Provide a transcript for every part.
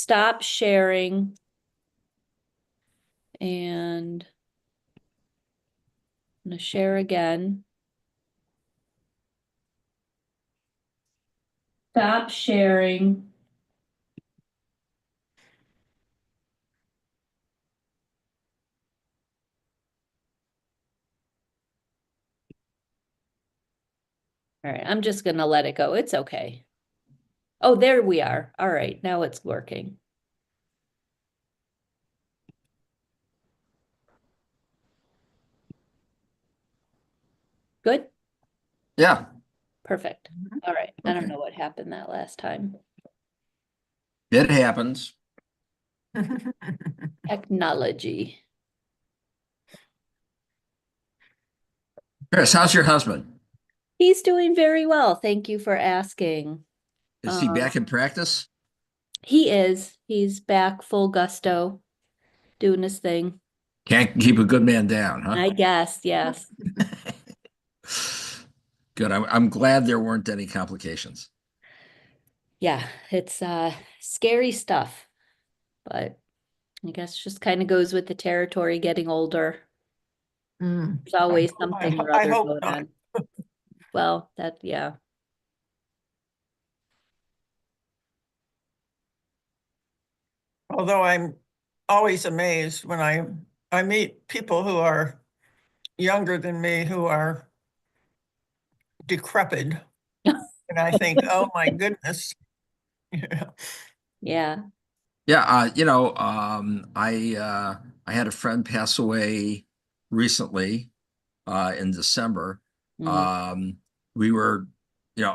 stop sharing. And I'm going to share again. Stop sharing. All right, I'm just going to let it go. It's okay. Oh, there we are. All right, now it's working. Good? Yeah. Perfect. All right. I don't Okay. know what happened that last time. It happens. Technology. Chris, how's your husband? He's doing very well. Thank you for asking. Is he Um, back in practice? he is. He's back full gusto, doing his thing. Can't keep a good man down, huh? I guess, yes. Good. I'm glad there weren't any complications. Yeah, it's scary stuff, but I guess just kind of goes with the territory getting older. Mm. There's always something or I other hope going not. on. Well, that, yeah. Although I'm always amazed when I meet people who are younger than me who are decrepit, and I think, oh my goodness. Yeah. Yeah, I had a friend pass away recently, in December. Mm. Um, we were,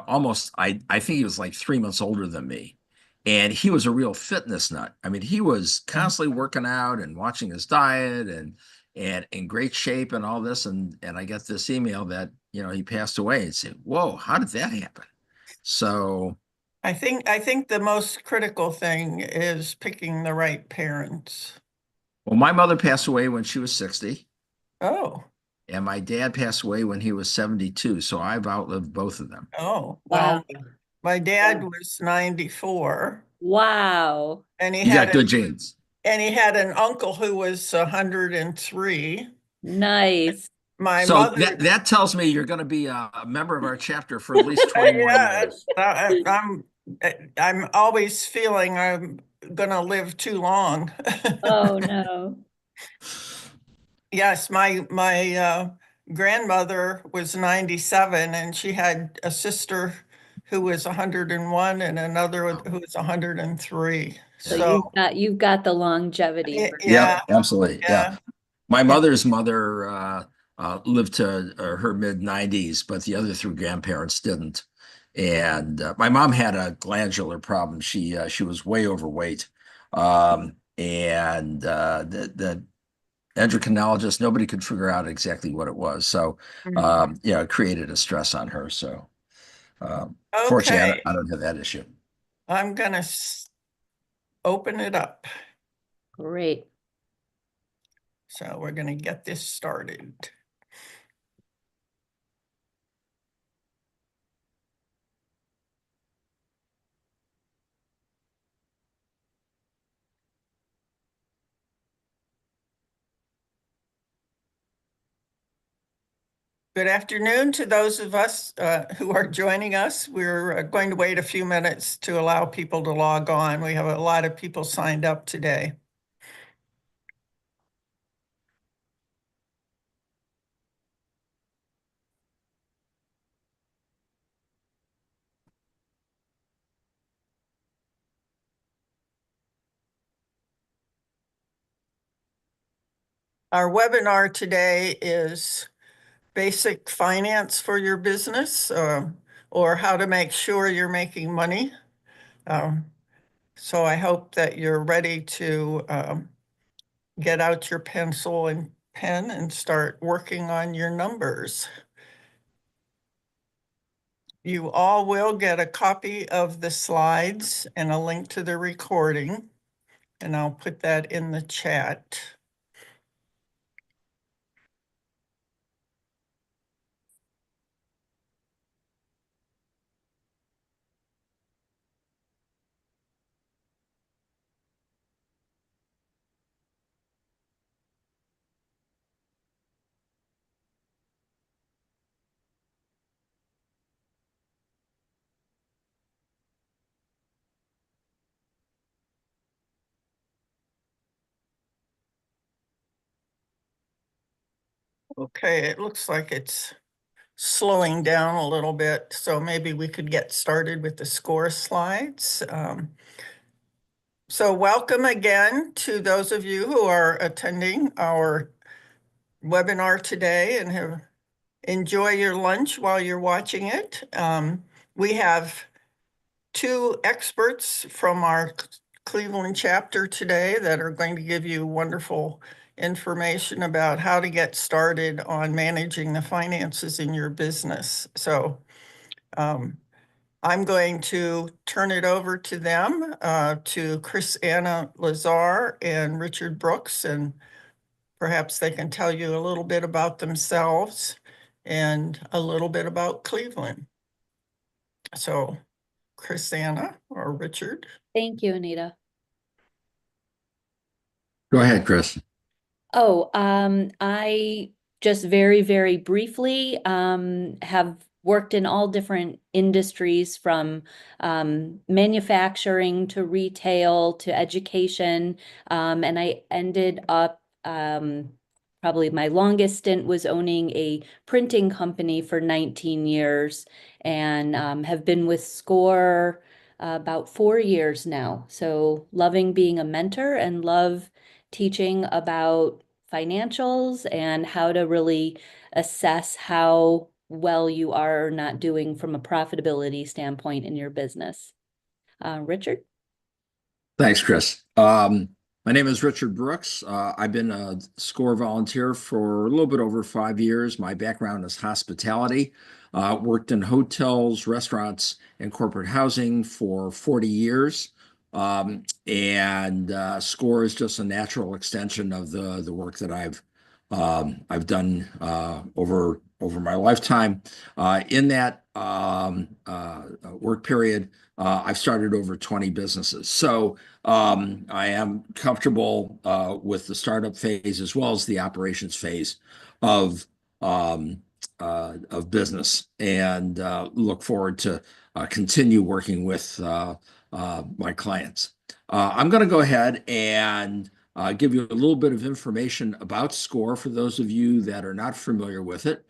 almost, I think he was like 3 months older than me. And he was a real fitness nut. I mean, he was constantly working out and watching his diet and in great shape and all this. And I got this email that, he passed away and said, whoa, how did that happen? So, I think the most critical thing is picking the right parents. well, my mother passed away when she was 60, Oh, and my dad passed away when he was 72. So I've outlived both of them. oh, well, Wow. my dad was 94 Wow. and he You had got a good genes. and he had an uncle who was 103. Nice. My So mother, that tells me you're going to be a member of our chapter for at least 20 more yeah, years. I'm always feeling I'm gonna live too long. Oh, no. Yes, my grandmother was 97 and she had a sister who was 101 and another who was 103. So Yeah. you've got the longevity for Yep, Yeah, absolutely. Yeah. yeah. My mother's mother lived to her mid 90s, but the other three grandparents didn't. And my mom had a glandular problem. She was way overweight. And the endocrinologist, nobody could figure out exactly what it was. So, Mhm. it created a stress on her. So, fortunately, Okay, I don't have that issue. I'm gonna open it up. great. So we're gonna get this started. Good afternoon to those of us who are joining us. We're going to wait a few minutes to allow people to log on. We have a lot of people signed up today. Our webinar today is basic finance for your business, or how to make sure you're making money. So I hope that you're ready to get out your pencil and pen and start working on your numbers. You all will get a copy of the slides and a link to the recording, and I'll put that in the chat. Okay, it looks like it's slowing down a little bit, so maybe we could get started with the score slides. So welcome again to those of you who are attending our webinar today and have enjoy your lunch while you're watching it. We have two experts from our Cleveland chapter today that are going to give you wonderful information about how to get started on managing the finances in your business. So I'm going to turn it over to them, to Chris Anna Lazar and Richard Brooks, and perhaps they can tell you a little bit about themselves and a little bit about Cleveland. So Chris Anna or Richard. Thank you, Anita. Go ahead, Chris. Oh, I just very, very briefly have worked in all different industries from manufacturing to retail to education. And I ended up probably my longest stint was owning a printing company for 19 years and have been with SCORE about 4 years now. So loving being a mentor and love teaching about financials and how to really assess how well you are or not doing from a profitability standpoint in your business. Richard? Thanks, Chris. My name is Richard Brooks. I've been a SCORE volunteer for a little bit over 5 years. My background is hospitality. Worked in hotels, restaurants, and corporate housing for 40 years. And SCORE is just a natural extension of the work that I've done over my lifetime. In that work period, I've started over 20 businesses. So I am comfortable with the startup phase as well as the operations phase of business, and look forward to continue working with my clients. I'm going to go ahead and give you a little bit of information about SCORE for those of you that are not familiar with it.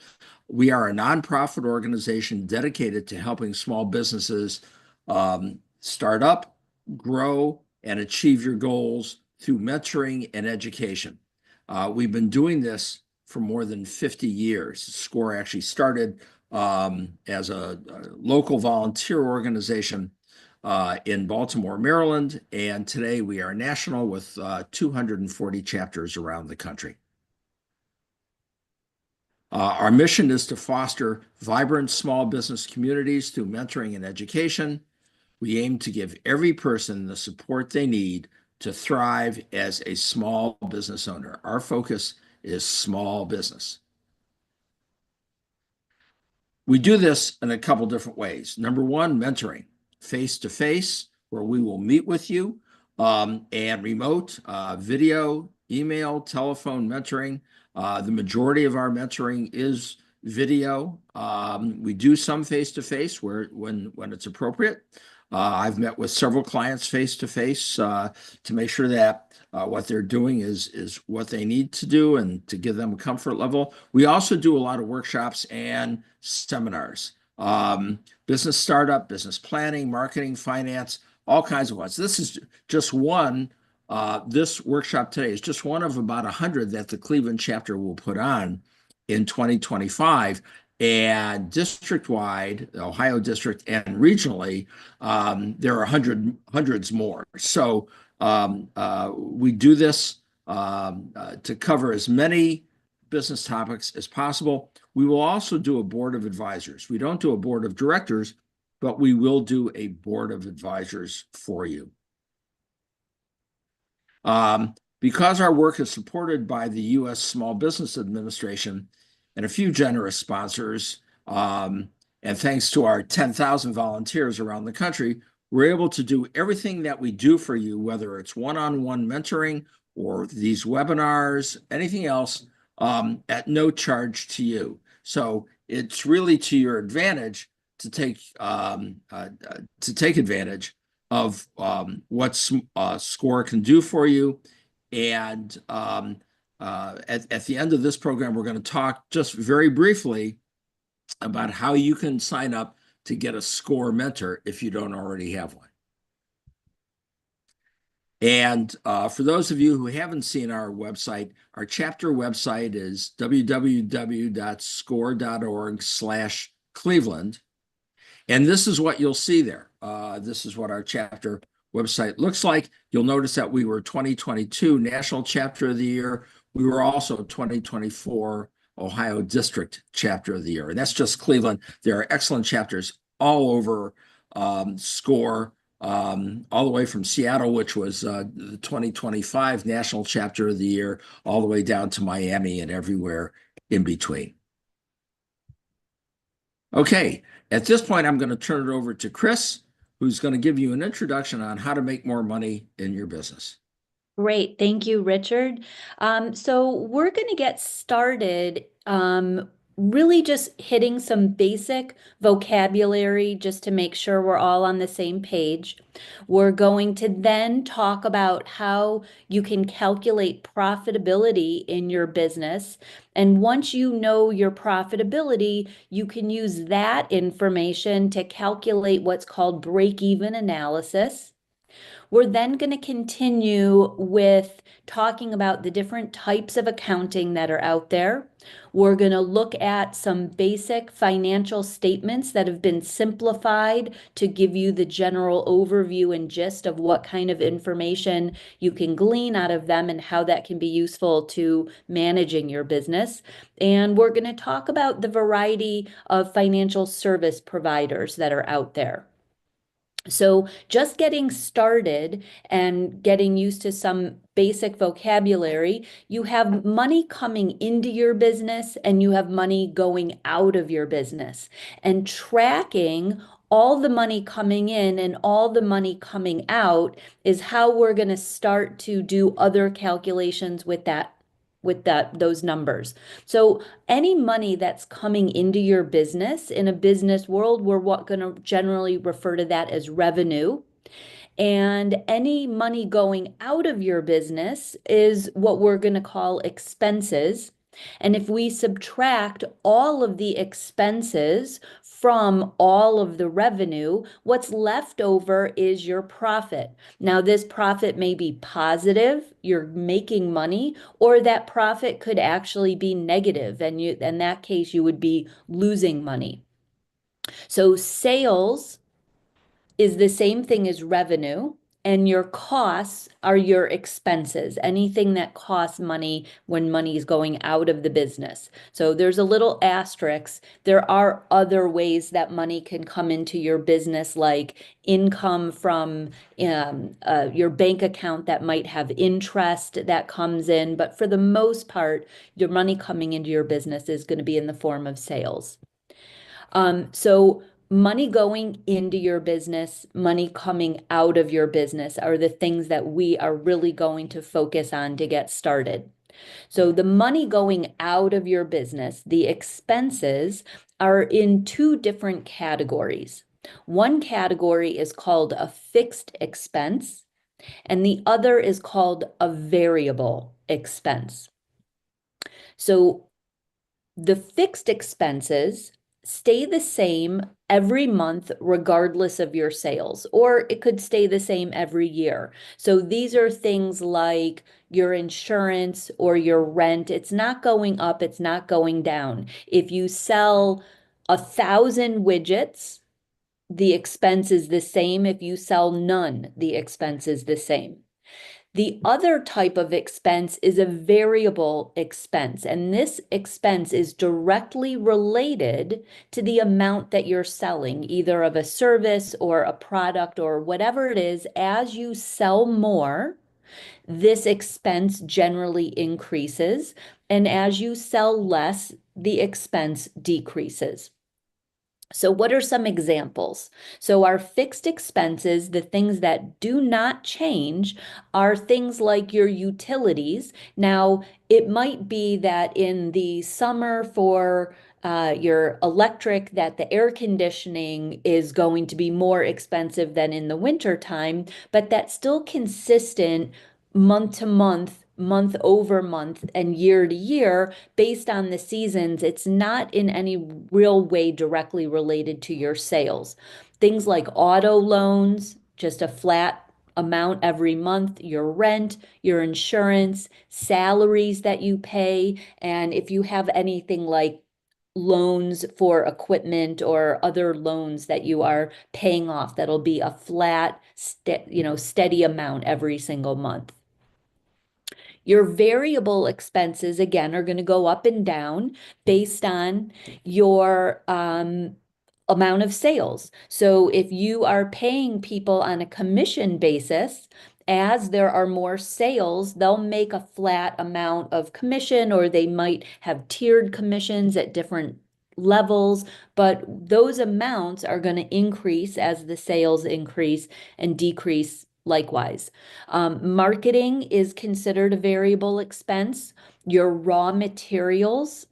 We are a nonprofit organization dedicated to helping small businesses start up, grow, and achieve your goals through mentoring and education. We've been doing this for more than 50 years. SCORE actually started as a local volunteer organization in Baltimore, Maryland, and today we are national with 240 chapters around the country. Our mission is to foster vibrant small business communities through mentoring and education. We aim to give every person the support they need to thrive as a small business owner. Our focus is small business. We do this in a couple different ways. Number one, mentoring, face-to-face, where we will meet with you, and remote, video, email, telephone mentoring. The majority of our mentoring is video. We do some face-to-face when it's appropriate. I've met with several clients face-to-face to make sure that what they're doing is what they need to do and to give them a comfort level. We also do a lot of workshops and seminars, business startup, business planning, marketing, finance, all kinds of ones. This is just one. This workshop today is just one of about 100 that the Cleveland chapter will put on in 2025. And district-wide, Ohio district, and regionally, there are hundreds more. So we do this to cover as many business topics as possible. We will also do a board of advisors. We don't do a board of directors, but we will do a board of advisors for you. Because our work is supported by the U.S. Small Business Administration and a few generous sponsors, and thanks to our 10,000 volunteers around the country, we're able to do everything that we do for you, whether it's one-on-one mentoring or these webinars, anything else, at no charge to you. So it's really to your advantage to take advantage of what SCORE can do for you. And At the end of this program, we're going to talk just very briefly about how you can sign up to get a SCORE mentor if you don't already have one. And for those of you who haven't seen our website, our chapter website is www.score.org/Cleveland. And this is what you'll see there. This is what our chapter website looks like. You'll notice that we were 2022 National Chapter of the Year. We were also 2024 Ohio District Chapter of the Year. And that's just Cleveland. There are excellent chapters all over SCORE, all the way from Seattle, which was the 2025 National Chapter of the Year, all the way down to Miami and everywhere in between. Okay, at this point, I'm going to turn it over to Chris, who's going to give you an introduction on how to make more money in your business. Great. Thank you, Richard. So we're going to get started really just hitting some basic vocabulary just to make sure we're all on the same page. We're going to then talk about how you can calculate profitability in your business. And once you know your profitability, you can use that information to calculate what's called break-even analysis. We're then going to continue with talking about the different types of accounting that are out there. We're going to look at some basic financial statements that have been simplified to give you the general overview and gist of what kind of information you can glean out of them and how that can be useful to managing your business. And we're going to talk about the variety of financial service providers that are out there. So just getting started and getting used to some basic vocabulary, you have money coming into your business and you have money going out of your business. And tracking all the money coming in and all the money coming out is how we're going to start to do other calculations with those numbers. So any money that's coming into your business in a business world, we're going to generally refer to that as revenue. And any money going out of your business is what we're going to call expenses. And if we subtract all of the expenses from all of the revenue, what's left over is your profit. Now, this profit may be positive, you're making money, or that profit could actually be negative, and in that case, you would be losing money. So sales is the same thing as revenue, and your costs are your expenses, anything that costs money when money is going out of the business. So there's a little asterisk. There are other ways that money can come into your business, like income from your bank account that might have interest that comes in. But for the most part, your money coming into your business is going to be in the form of sales. So money going into your business, money coming out of your business are the things that we are really going to focus on to get started. So the money going out of your business, the expenses, are in two different categories. One category is called a fixed expense, and the other is called a variable expense. So the fixed expenses stay the same every month, regardless of your sales, or it could stay the same every year. So these are things like your insurance or your rent. It's not going up, it's not going down. If you sell 1,000 widgets, the expense is the same. If you sell none, the expense is the same. The other type of expense is a variable expense, and this expense is directly related to the amount that you're selling, either of a service or a product or whatever it is. As you sell more, this expense generally increases, and as you sell less, the expense decreases. So what are some examples? So our fixed expenses, the things that do not change, are things like your utilities. Now, it might be that in the summer for your electric, that the air conditioning is going to be more expensive than in the winter time, but that's still consistent month to month, month over month and year to year based on the seasons. It's not in any real way directly related to your sales. Things like auto loans, just a flat amount every month, your rent, your insurance, salaries that you pay, and if you have anything like loans for equipment or other loans that you are paying off, that'll be a flat, steady amount every single month. Your variable expenses, again, are going to go up and down based on your amount of sales. So if you are paying people on a commission basis, as there are more sales, they'll make a flat amount of commission, or they might have tiered commissions at different levels, but those amounts are going to increase as the sales increase and decrease likewise. Marketing is considered a variable expense. Your raw materials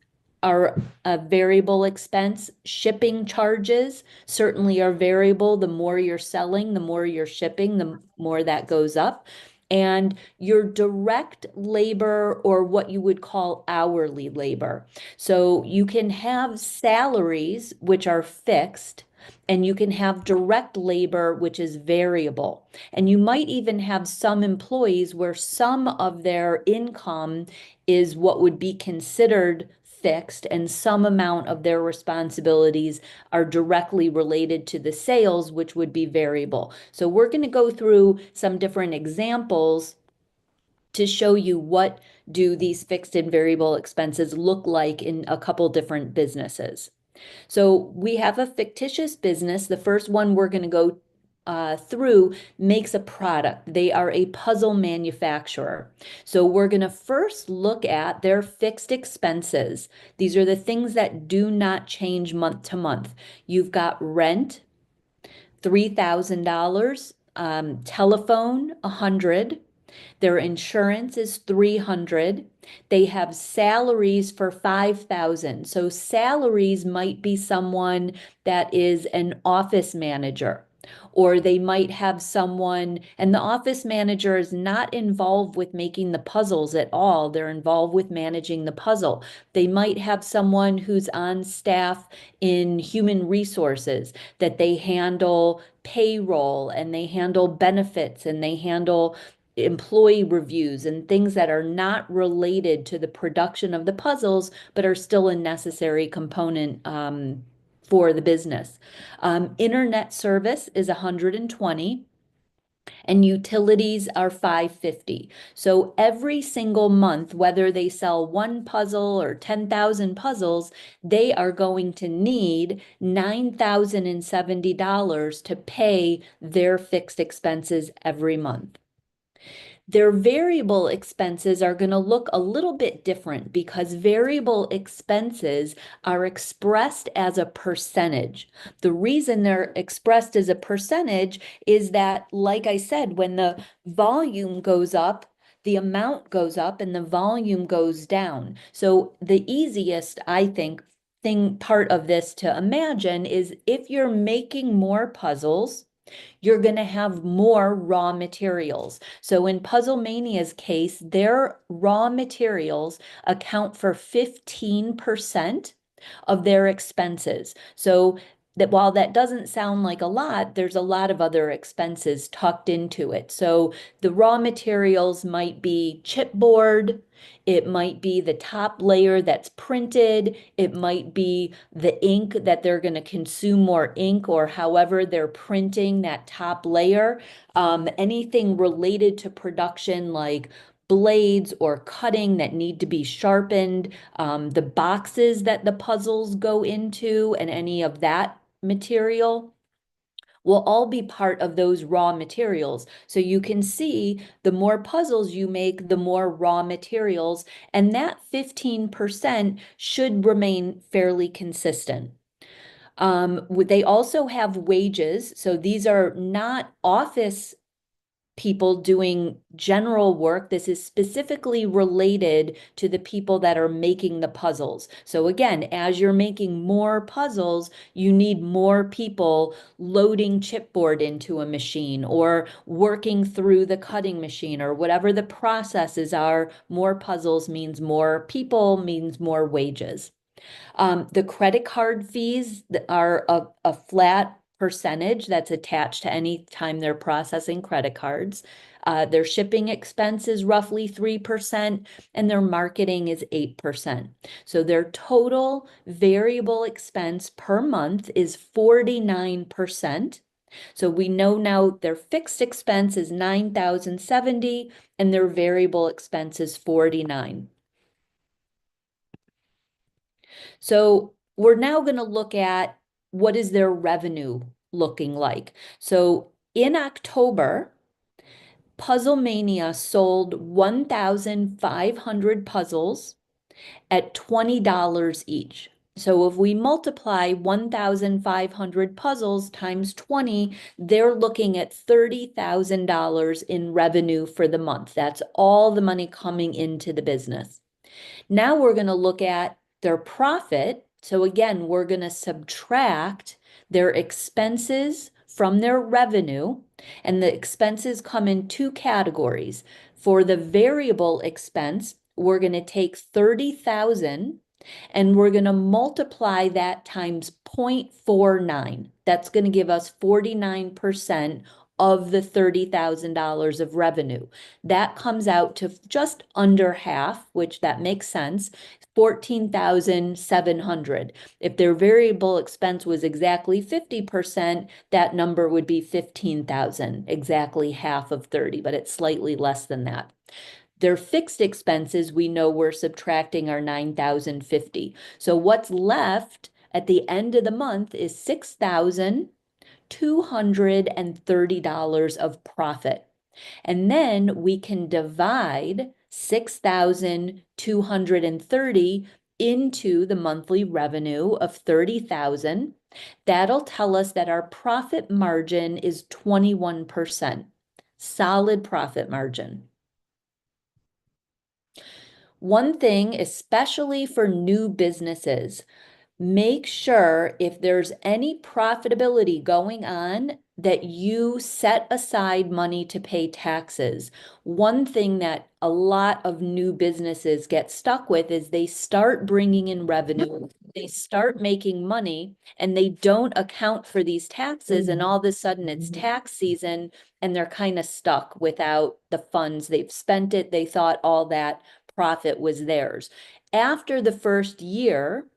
are a variable expense. Shipping charges certainly are variable. The more you're selling, the more you're shipping, the more that goes up. And your direct labor, or what you would call hourly labor. So you can have salaries, which are fixed, and you can have direct labor, which is variable. And you might even have some employees where some of their income is what would be considered fixed, and some amount of their responsibilities are directly related to the sales, which would be variable. So we're going to go through some different examples to show you what do these fixed and variable expenses look like in a couple different businesses. So we have a fictitious business. The first one we're going to go through makes a product. They are a puzzle manufacturer. So we're going to first look at their fixed expenses. These are the things that do not change month to month. You've got rent, $3,000, telephone, $100. Their insurance is $300. They have salaries for $5,000. So salaries might be someone that is an office manager, or they might have someone, and the office manager is not involved with making the puzzles at all. They're involved with managing the puzzle. They might have someone who's on staff in human resources, that they handle payroll and they handle benefits and they handle employee reviews and things that are not related to the production of the puzzles, but are still a necessary component for the business. Internet service is 120, and utilities are 550. So every single month, whether they sell one puzzle or 10,000 puzzles, they are going to need $9,070 to pay their fixed expenses every month. Their variable expenses are going to look a little bit different, because variable expenses are expressed as a percentage. The reason they're expressed as a percentage is that, like I said, when the volume goes up, the amount goes up and the volume goes down. So the easiest, I think, part of this to imagine is if you're making more puzzles, you're going to have more raw materials. So in Puzzle Mania's case, their raw materials account for 15% of their expenses. So that while that doesn't sound like a lot, there's a lot of other expenses tucked into it. So the raw materials might be chipboard, it might be the top layer that's printed, it might be the ink that they're going to consume more ink, or however they're printing that top layer. Anything related to production like blades or cutting that need to be sharpened, the boxes that the puzzles go into, and any of that material will all be part of those raw materials. So you can see the more puzzles you make, the more raw materials, and that 15% should remain fairly consistent. They also have wages. So these are not office people doing general work. This is specifically related to the people that are making the puzzles. So again, as you're making more puzzles, you need more people loading chipboard into a machine or working through the cutting machine or whatever the processes are. More puzzles means more people, means more wages. The credit card fees are a flat percentage that's attached to any time they're processing credit cards. Their shipping expense is roughly 3%, and their marketing is 8%. So their total variable expense per month is 49%. So we know now their fixed expense is $9,070 and their variable expense is 49. So we're now going to look at what is their revenue looking like. So in October, Puzzle Mania sold 1,500 puzzles at $20 each. So if we multiply 1,500 puzzles times 20, they're looking at $30,000 in revenue for the month. That's all the money coming into the business. Now we're going to look at their profit. So again, we're going to subtract their expenses from their revenue, and the expenses come in two categories. For the variable expense, we're going to take 30,000 and we're going to multiply that times 0.49. That's going to give us 49% of the $30,000 of revenue. That comes out to just under half, which that makes sense, 14,700. If their variable expense was exactly 50%, that number would be 15,000, exactly half of 30, but it's slightly less than that. Their fixed expenses, we know we're subtracting our 9,050. So what's left at the end of the month is $6,230 of profit. And then we can divide 6,230 into the monthly revenue of 30,000. That'll tell us that our profit margin is 21%. Solid profit margin. One thing, especially for new businesses, make sure if there's any profitability going on that you set aside money to pay taxes. One thing that a lot of new businesses get stuck with is they start bringing in revenue, they start making money, and they don't account for these taxes, and all of a sudden it's tax season and they're kind of stuck without the funds. They've spent it, they thought all that profit was theirs. After the first year,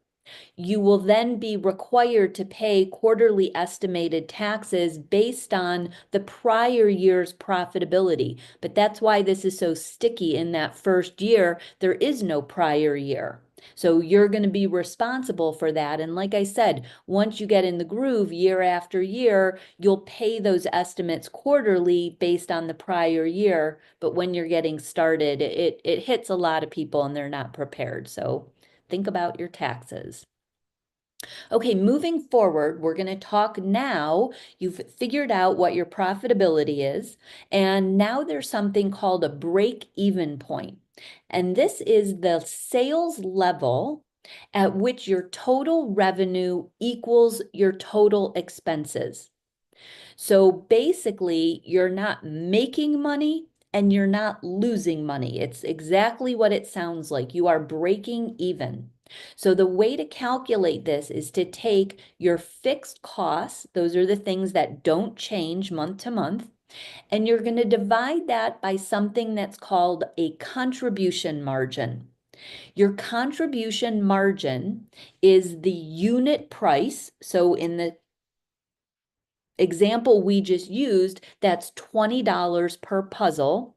you will then be required to pay quarterly estimated taxes based on the prior year's profitability. But that's why this is so sticky. In that first year, there is no prior year. So you're going to be responsible for that. And like I said, once you get in the groove year after year, you'll pay those estimates quarterly based on the prior year. But when you're getting started, it hits a lot of people and they're not prepared. So think about your taxes. Okay, moving forward, we're going to talk now. You've figured out what your profitability is, and now there's something called a break-even point. And this is the sales level at which your total revenue equals your total expenses. So basically, you're not making money and you're not losing money. It's exactly what it sounds like. You are breaking even. So the way to calculate this is to take your fixed costs, those are the things that don't change month to month, and you're going to divide that by something that's called a contribution margin. Your contribution margin is the unit price. So in the example we just used, that's $20 per puzzle,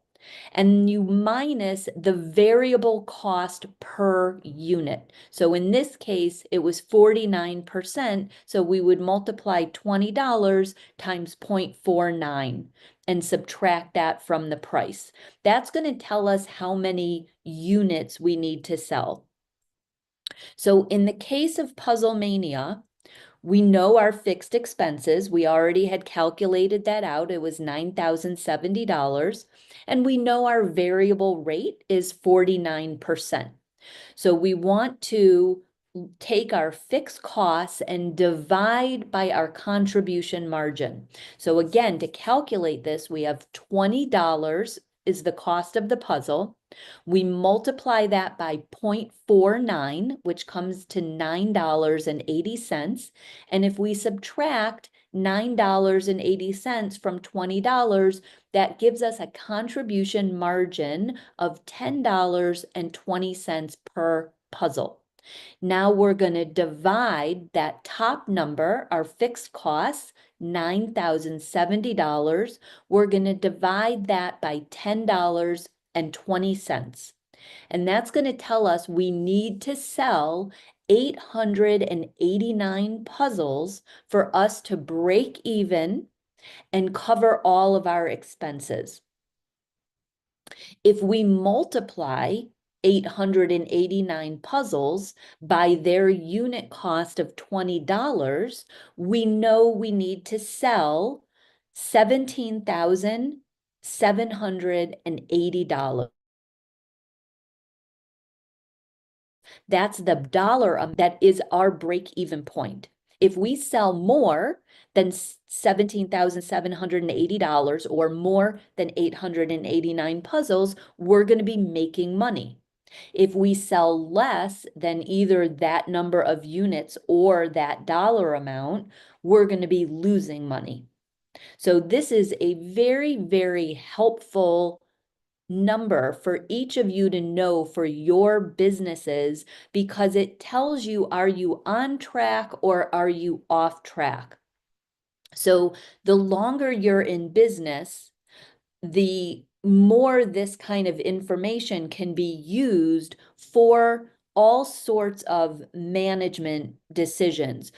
and you minus the variable cost per unit. So in this case, it was 49%, so we would multiply $20 times 0.49 and subtract that from the price. That's going to tell us how many units we need to sell. So in the case of Puzzle Mania, We know our fixed expenses. We already had calculated that out. It was $9,070. And we know our variable rate is 49%. So we want to take our fixed costs and divide by our contribution margin. So again, to calculate this, we have $20 is the cost of the puzzle. We multiply that by 0.49, which comes to $9.80. And if we subtract $9.80 from $20, that gives us a contribution margin of $10.20 per puzzle. Now we're going to divide that top number, our fixed costs, $9,070. We're going to divide that by $10.20. And that's going to tell us we need to sell 889 puzzles for us to break even and cover all of our expenses. If we multiply 889 puzzles by their unit cost of $20, we know we need to sell $17,780. That's the dollar that is our break-even point. If we sell more than $17,780 or more than 889 puzzles, we're going to be making money. If we sell less than either that number of units or that dollar amount, we're going to be losing money. So this is a very, very helpful number for each of you to know for your businesses, because it tells you, are you on track or are you off track? So the longer you're in business, the more this kind of information can be used for all sorts of management decisions.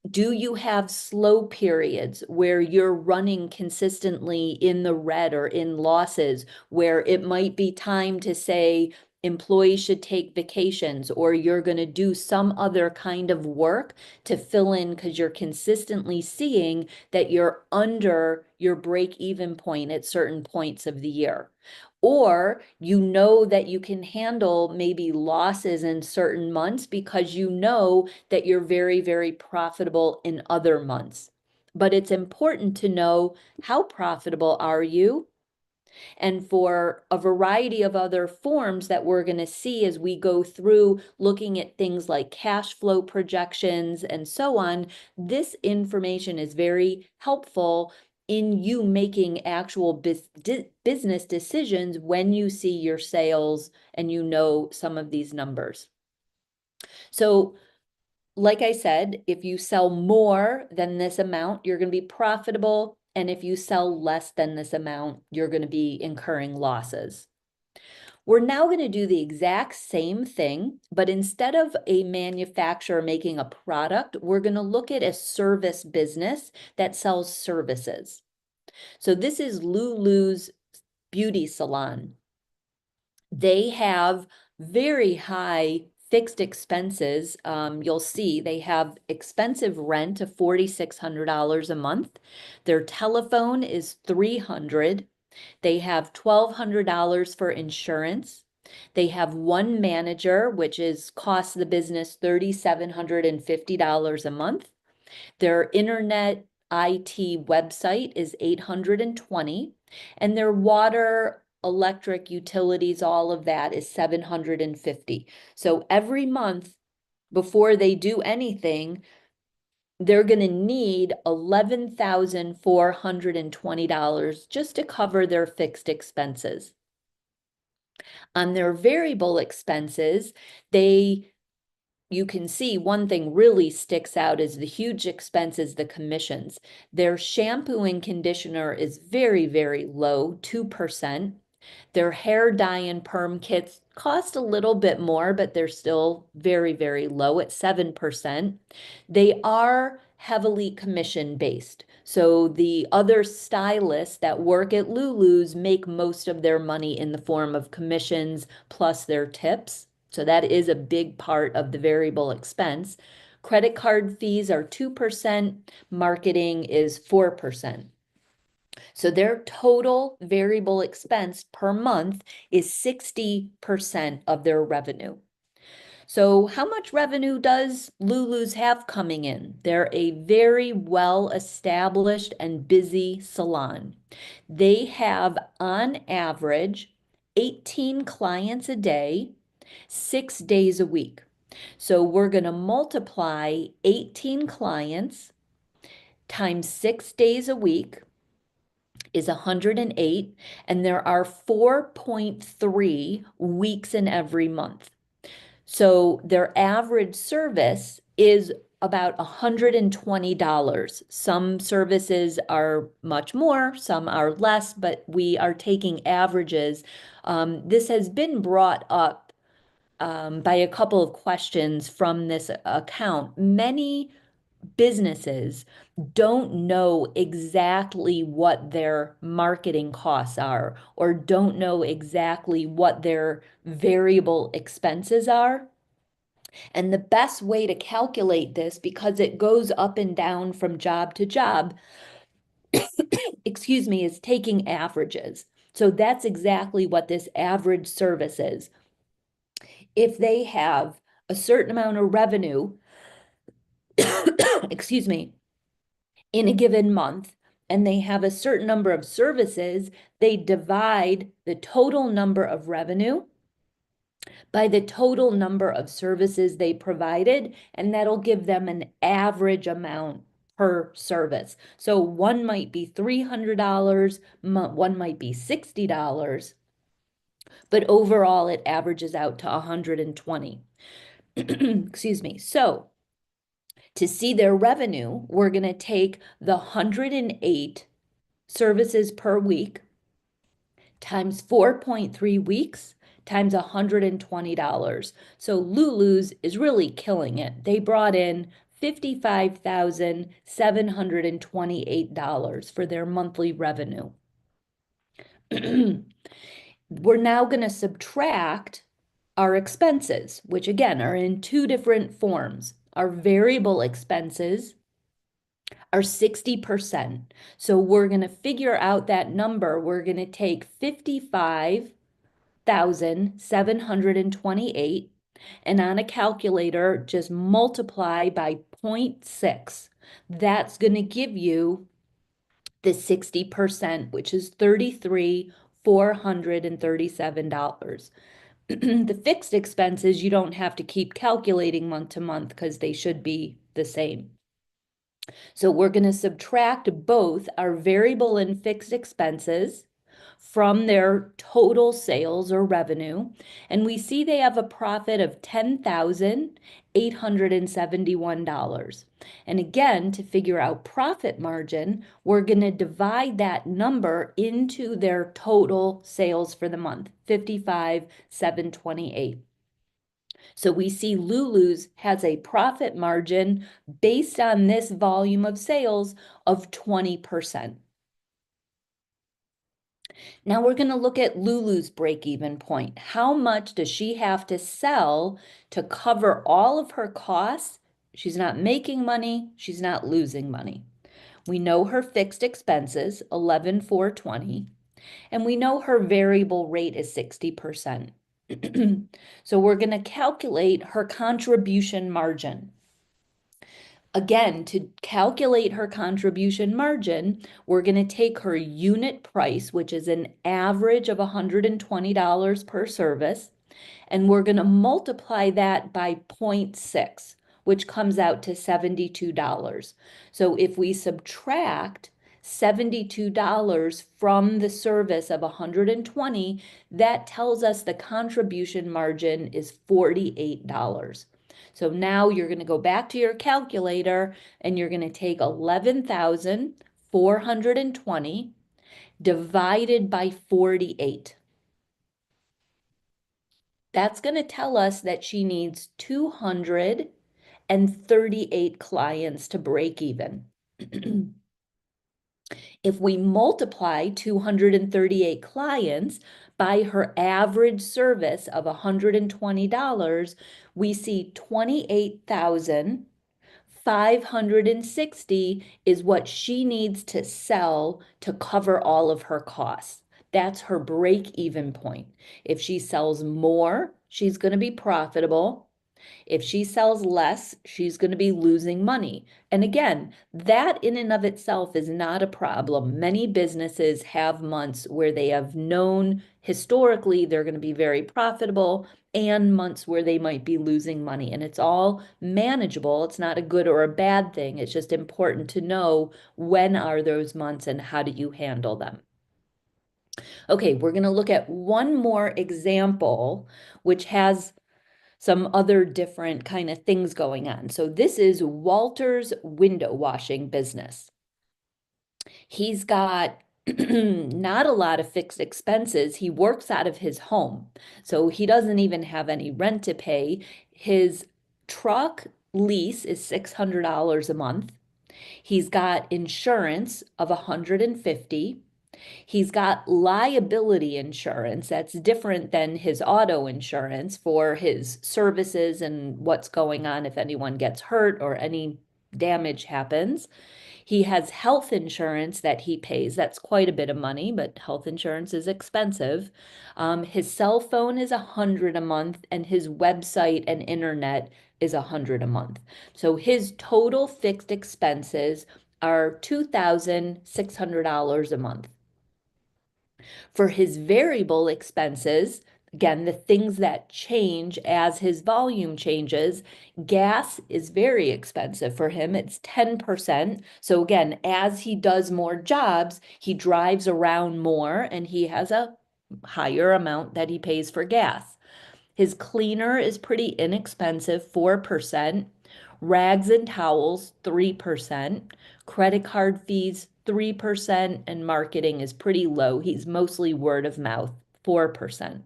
Do you have slow periods where you're running consistently in the red or in losses, where it might be time to say employees should take vacations, or you're going to do some other kind of work to fill in because you're consistently seeing that you're under your break-even point at certain points of the year? Or you know that you can handle maybe losses in certain months because you know that you're very, very profitable in other months. But it's important to know, how profitable are you? And for a variety of other forms that we're going to see as we go through looking at things like cash flow projections and so on, this information is very helpful in you making actual business decisions when you see your sales and you know some of these numbers. So like I said, if you sell more than this amount, you're going to be profitable. And if you sell less than this amount, you're going to be incurring losses. We're now going to do the exact same thing, but instead of a manufacturer making a product, we're going to look at a service business that sells services. So this is Lulu's Beauty Salon. They have very high fixed expenses. You'll see they have expensive rent of $4,600 a month. Their telephone is $300. They have $1,200 for insurance. They have one manager, which costs the business $3,750 a month. Their internet IT website is $820, and their water, electric, utilities, all of that is $750. So every month before they do anything, they're going to need $11,420 just to cover their fixed expenses. On their variable expenses, you can see one thing really sticks out is the huge expenses, the commissions. Their shampoo and conditioner is very, very low, 2%. Their hair dye and perm kits cost a little bit more, but they're still very, very low at 7%. They are heavily commission based. So the other stylists that work at Lulu's make most of their money in the form of commissions plus their tips. So that is a big part of the variable expense. Credit card fees are 2%, marketing is 4%. So their total variable expense per month is 60% of their revenue. So how much revenue does Lulu's have coming in? They're a very well-established and busy salon. They have, on average, 18 clients a day, 6 days a week. So we're going to multiply 18 clients times 6 days a week is 108, and there are 4.3 weeks in every month. So their average service is about $120. Some services are much more, some are less, but we are taking averages. This has been brought up by a couple of questions from this account. Many businesses don't know exactly what their marketing costs are, or don't know exactly what their variable expenses are. And the best way to calculate this, because it goes up and down from job to job, excuse me, is taking averages. So that's exactly what this average service is. If they have a certain amount of revenue, excuse me, in a given month, and they have a certain number of services, they divide the total number of revenue by the total number of services they provided, and that'll give them an average amount per service. So one might be $300, one might be $60, but overall it averages out to 120. Excuse me. So to see their revenue, we're going to take the 108 services per week times 4.3 weeks times $120. So Lulu's is really killing it. They brought in $55,728 for their monthly revenue. We're now going to subtract our expenses, which again are in two different forms. Our variable expenses are 60%. So we're going to figure out that number. We're going to take 55,728, and on a calculator, just multiply by 0.6. That's going to give you the 60%, which is $33,437. The fixed expenses, you don't have to keep calculating month to month because they should be the same. So we're going to subtract both our variable and fixed expenses from their total sales or revenue, and we see they have a profit of $10,871. And again, to figure out profit margin, we're going to divide that number into their total sales for the month, 55,728. So we see Lulu's has a profit margin based on this volume of sales of 20%. Now we're going to look at Lulu's break-even point. How much does she have to sell to cover all of her costs? She's not making money, she's not losing money. We know her fixed expenses, 11,420, and we know her variable rate is 60%. So we're going to calculate her contribution margin. Again, to calculate her contribution margin, we're going to take her unit price, which is an average of $120 per service, and we're going to multiply that by 0.6, which comes out to $72. So if we subtract $72 from the service of 120, that tells us the contribution margin is $48. So now you're going to go back to your calculator and you're going to take 11,420 divided by 48. That's going to tell us that she needs 238 clients to break even. If we multiply 238 clients by her average service of $120, we see 28,000 560 is what she needs to sell to cover all of her costs. That's her break-even point. If she sells more, she's going to be profitable. If she sells less, she's going to be losing money. And again, that in and of itself is not a problem. Many businesses have months where they have known historically they're going to be very profitable and months where they might be losing money. And it's all manageable. It's not a good or a bad thing. It's just important to know when are those months and how do you handle them. Okay, we're going to look at one more example, which has some other different kind of things going on. So this is Walter's window washing business. He's got not a lot of fixed expenses. He works out of his home, so he doesn't even have any rent to pay. His truck lease is $600 a month. He's got insurance of $150. He's got liability insurance that's different than his auto insurance for his services and what's going on if anyone gets hurt or any damage happens. He has health insurance that he pays. That's quite a bit of money, but health insurance is expensive. His cell phone is $100 a month, and his website and internet is $100 a month. So his total fixed expenses are $2,600 a month. For his variable expenses, again, the things that change as his volume changes, gas is very expensive for him. It's 10%. So again, as he does more jobs, he drives around more and he has a higher amount that he pays for gas. His cleaner is pretty inexpensive, 4%. Rags and towels, 3%. Credit card fees, 3%. And marketing is pretty low. He's mostly word of mouth, 4%.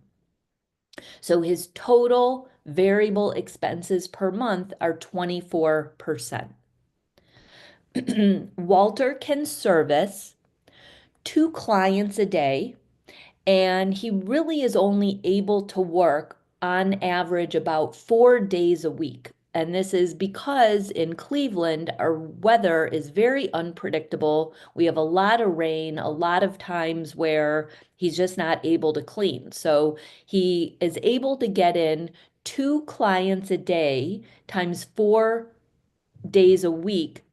So his total variable expenses per month are 24%. Walter can service 2 clients a day, and he really is only able to work on average about 4 days a week. And this is because in Cleveland, our weather is very unpredictable. We have a lot of rain, a lot of times where he's just not able to clean. So he is able to get in 2 clients a day times 4 days a week.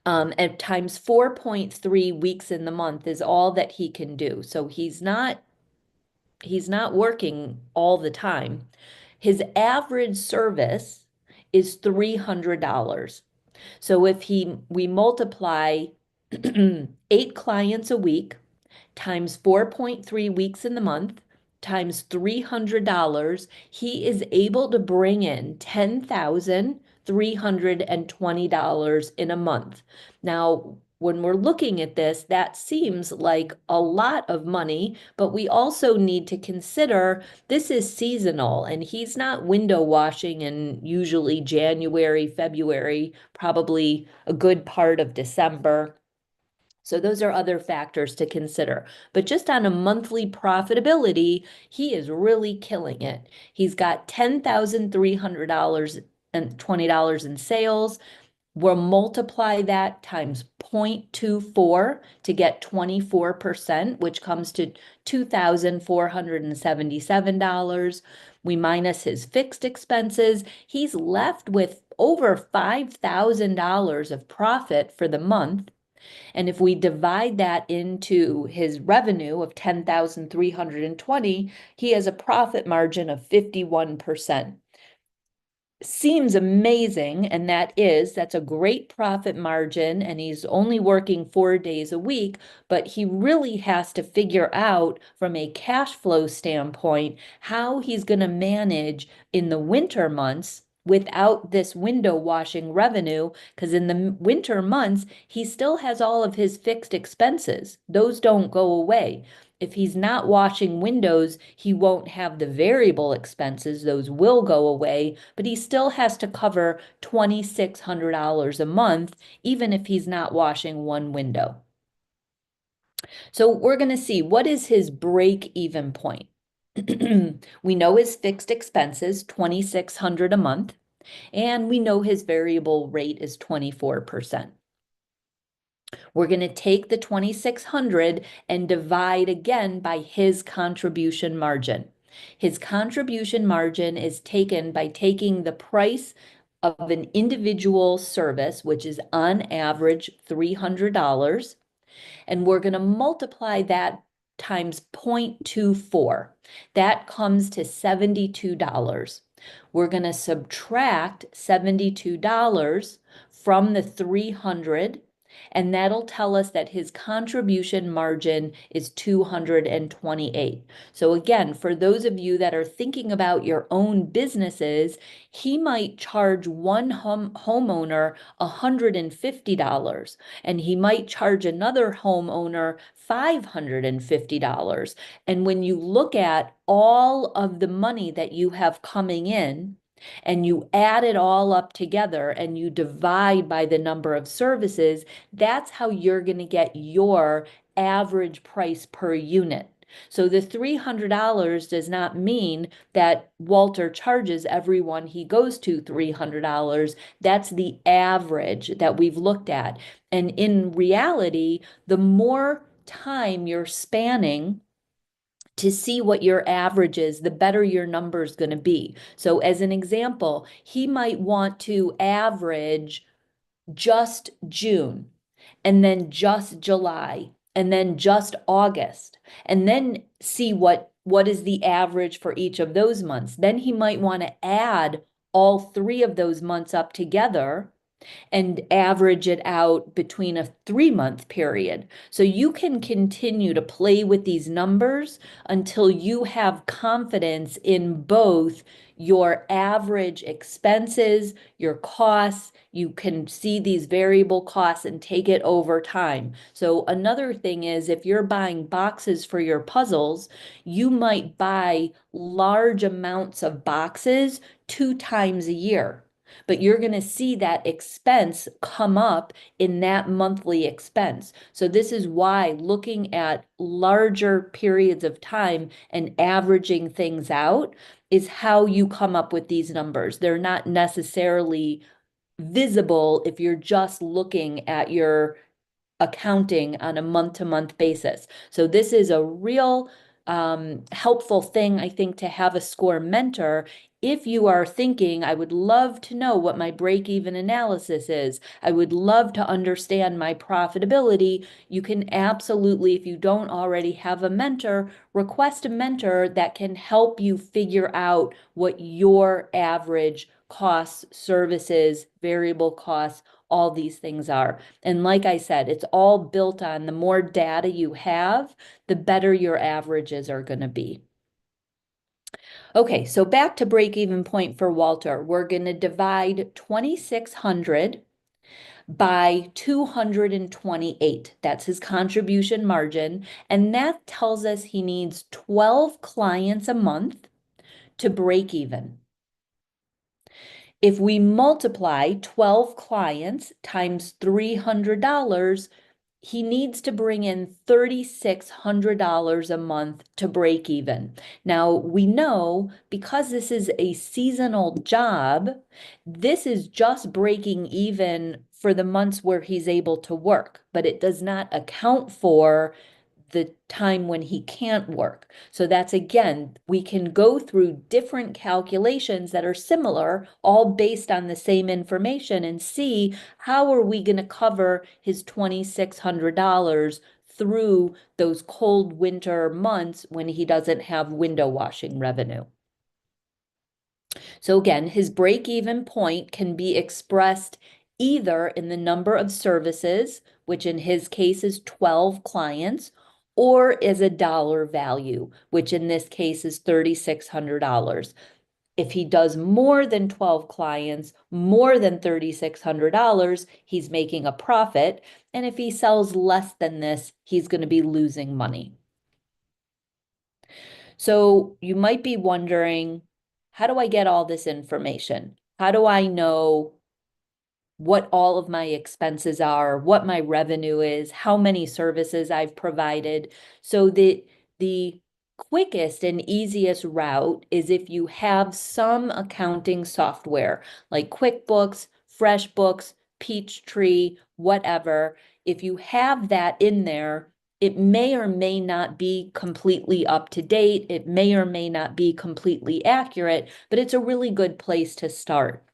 And times 4.3 weeks in the month is all that he can do. So he's not working all the time. His average service is $300. So if we multiply 8 clients a week times 4.3 weeks in the month times $300, he is able to bring in $10,320 in a month. Now, when we're looking at this, that seems like a lot of money, but we also need to consider this is seasonal and he's not window washing in usually January, February, probably a good part of December. So those are other factors to consider. But just on a monthly profitability, he is really killing it. He's got $10,320 in sales. We'll multiply that times 0.24 to get 24%, which comes to $2,477. We minus his fixed expenses. He's left with over $5,000 of profit for the month. And if we divide that into his revenue of 10,320, he has a profit margin of 51%. Seems amazing, and that's a great profit margin, and he's only working 4 days a week, but he really has to figure out from a cash flow standpoint how he's going to manage in the winter months without this window washing revenue, because in the winter months, he still has all of his fixed expenses. Those don't go away. If he's not washing windows, he won't have the variable expenses. Those will go away, but he still has to cover $2,600 a month, even if he's not washing one window. So we're going to see what is his break-even point. We know his fixed expenses, $2,600 a month. And we know his variable rate is 24%. We're going to take the 2,600 and divide again by his contribution margin. His contribution margin is taken by taking the price of an individual service, which is on average $300, and we're going to multiply that times 0.24. That comes to $72. We're going to subtract $72 from the 300, and that'll tell us that his contribution margin is 228. So again, for those of you that are thinking about your own businesses, he might charge one homeowner $150, and he might charge another homeowner $550. And when you look at all of the money that you have coming in, and you add it all up together and you divide by the number of services, that's how you're going to get your average price per unit. So the $300 does not mean that Walter charges everyone he goes to $300. That's the average that we've looked at. And in reality, the more time you're spanning to see what your average is, the better your number is going to be. So as an example, he might want to average just June, and then just July, and then just August, and then see what is the average for each of those months. Then he might want to add all three of those months up together and average it out between a 3-month period. So you can continue to play with these numbers until you have confidence in both your average expenses, your costs. You can see these variable costs and take it over time. So another thing is, if you're buying boxes for your puzzles, you might buy large amounts of boxes 2 times a year, but you're going to see that expense come up in that monthly expense. So this is why looking at larger periods of time and averaging things out is how you come up with these numbers. They're not necessarily visible if you're just looking at your accounting on a month-to-month basis. So this is a real helpful thing, I think, to have a SCORE mentor. If you are thinking, I would love to know what my break-even analysis is, I would love to understand my profitability, you can absolutely, if you don't already have a mentor, request a mentor that can help you figure out what your average costs, services, variable costs, all these things are. And like I said, it's all built on the more data you have, the better your averages are going to be. Okay, so back to break-even point for Walter. We're going to divide 2,600 by 228. That's his contribution margin. And that tells us he needs 12 clients a month to break even. If we multiply 12 clients times $300, he needs to bring in $3,600 a month to break even. Now, we know because this is a seasonal job, this is just breaking even for the months where he's able to work, but it does not account for the time when he can't work. So that's, again, we can go through different calculations that are similar, all based on the same information, and see how are we going to cover his $2,600 through those cold winter months when he doesn't have window washing revenue. So again, his break-even point can be expressed either in the number of services, which in his case is 12 clients, or as a dollar value, which in this case is $3,600. If he does more than 12 clients, more than $3,600, he's making a profit. And if he sells less than this, he's going to be losing money. So you might be wondering, how do I get all this information? How do I know what all of my expenses are, what my revenue is, how many services I've provided? So the quickest and easiest route is if you have some accounting software like QuickBooks, FreshBooks, Peachtree, whatever. If you have that in there, it may or may not be completely up to date. It may or may not be completely accurate, but it's a really good place to start.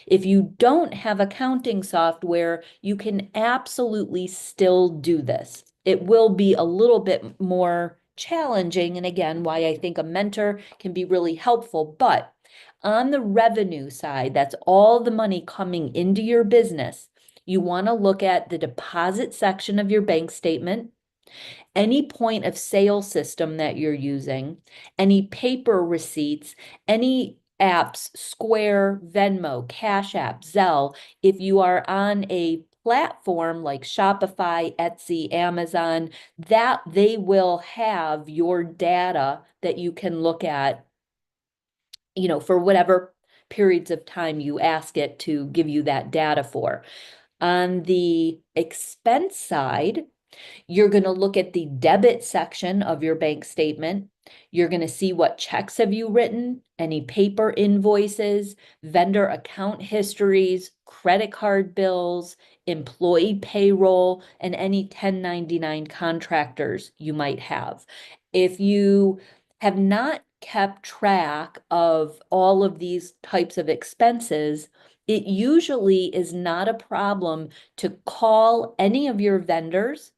If you don't have accounting software, you can absolutely still do this. It will be a little bit more challenging, and again, why I think a mentor can be really helpful. But on the revenue side, that's all the money coming into your business. You want to look at the deposit section of your bank statement, any point of sale system that you're using, any paper receipts, any apps, Square, Venmo, Cash App, Zelle. If you are on a platform like Shopify, Etsy, Amazon, that they will have your data that you can look at, for whatever periods of time you ask it to give you that data for. On the expense side, you're going to look at the debit section of your bank statement. You're going to see what checks have you written, any paper invoices, vendor account histories, credit card bills, employee payroll, and any 1099 contractors you might have. If you have not kept track of all of these types of expenses, it usually is not a problem to call any of your vendors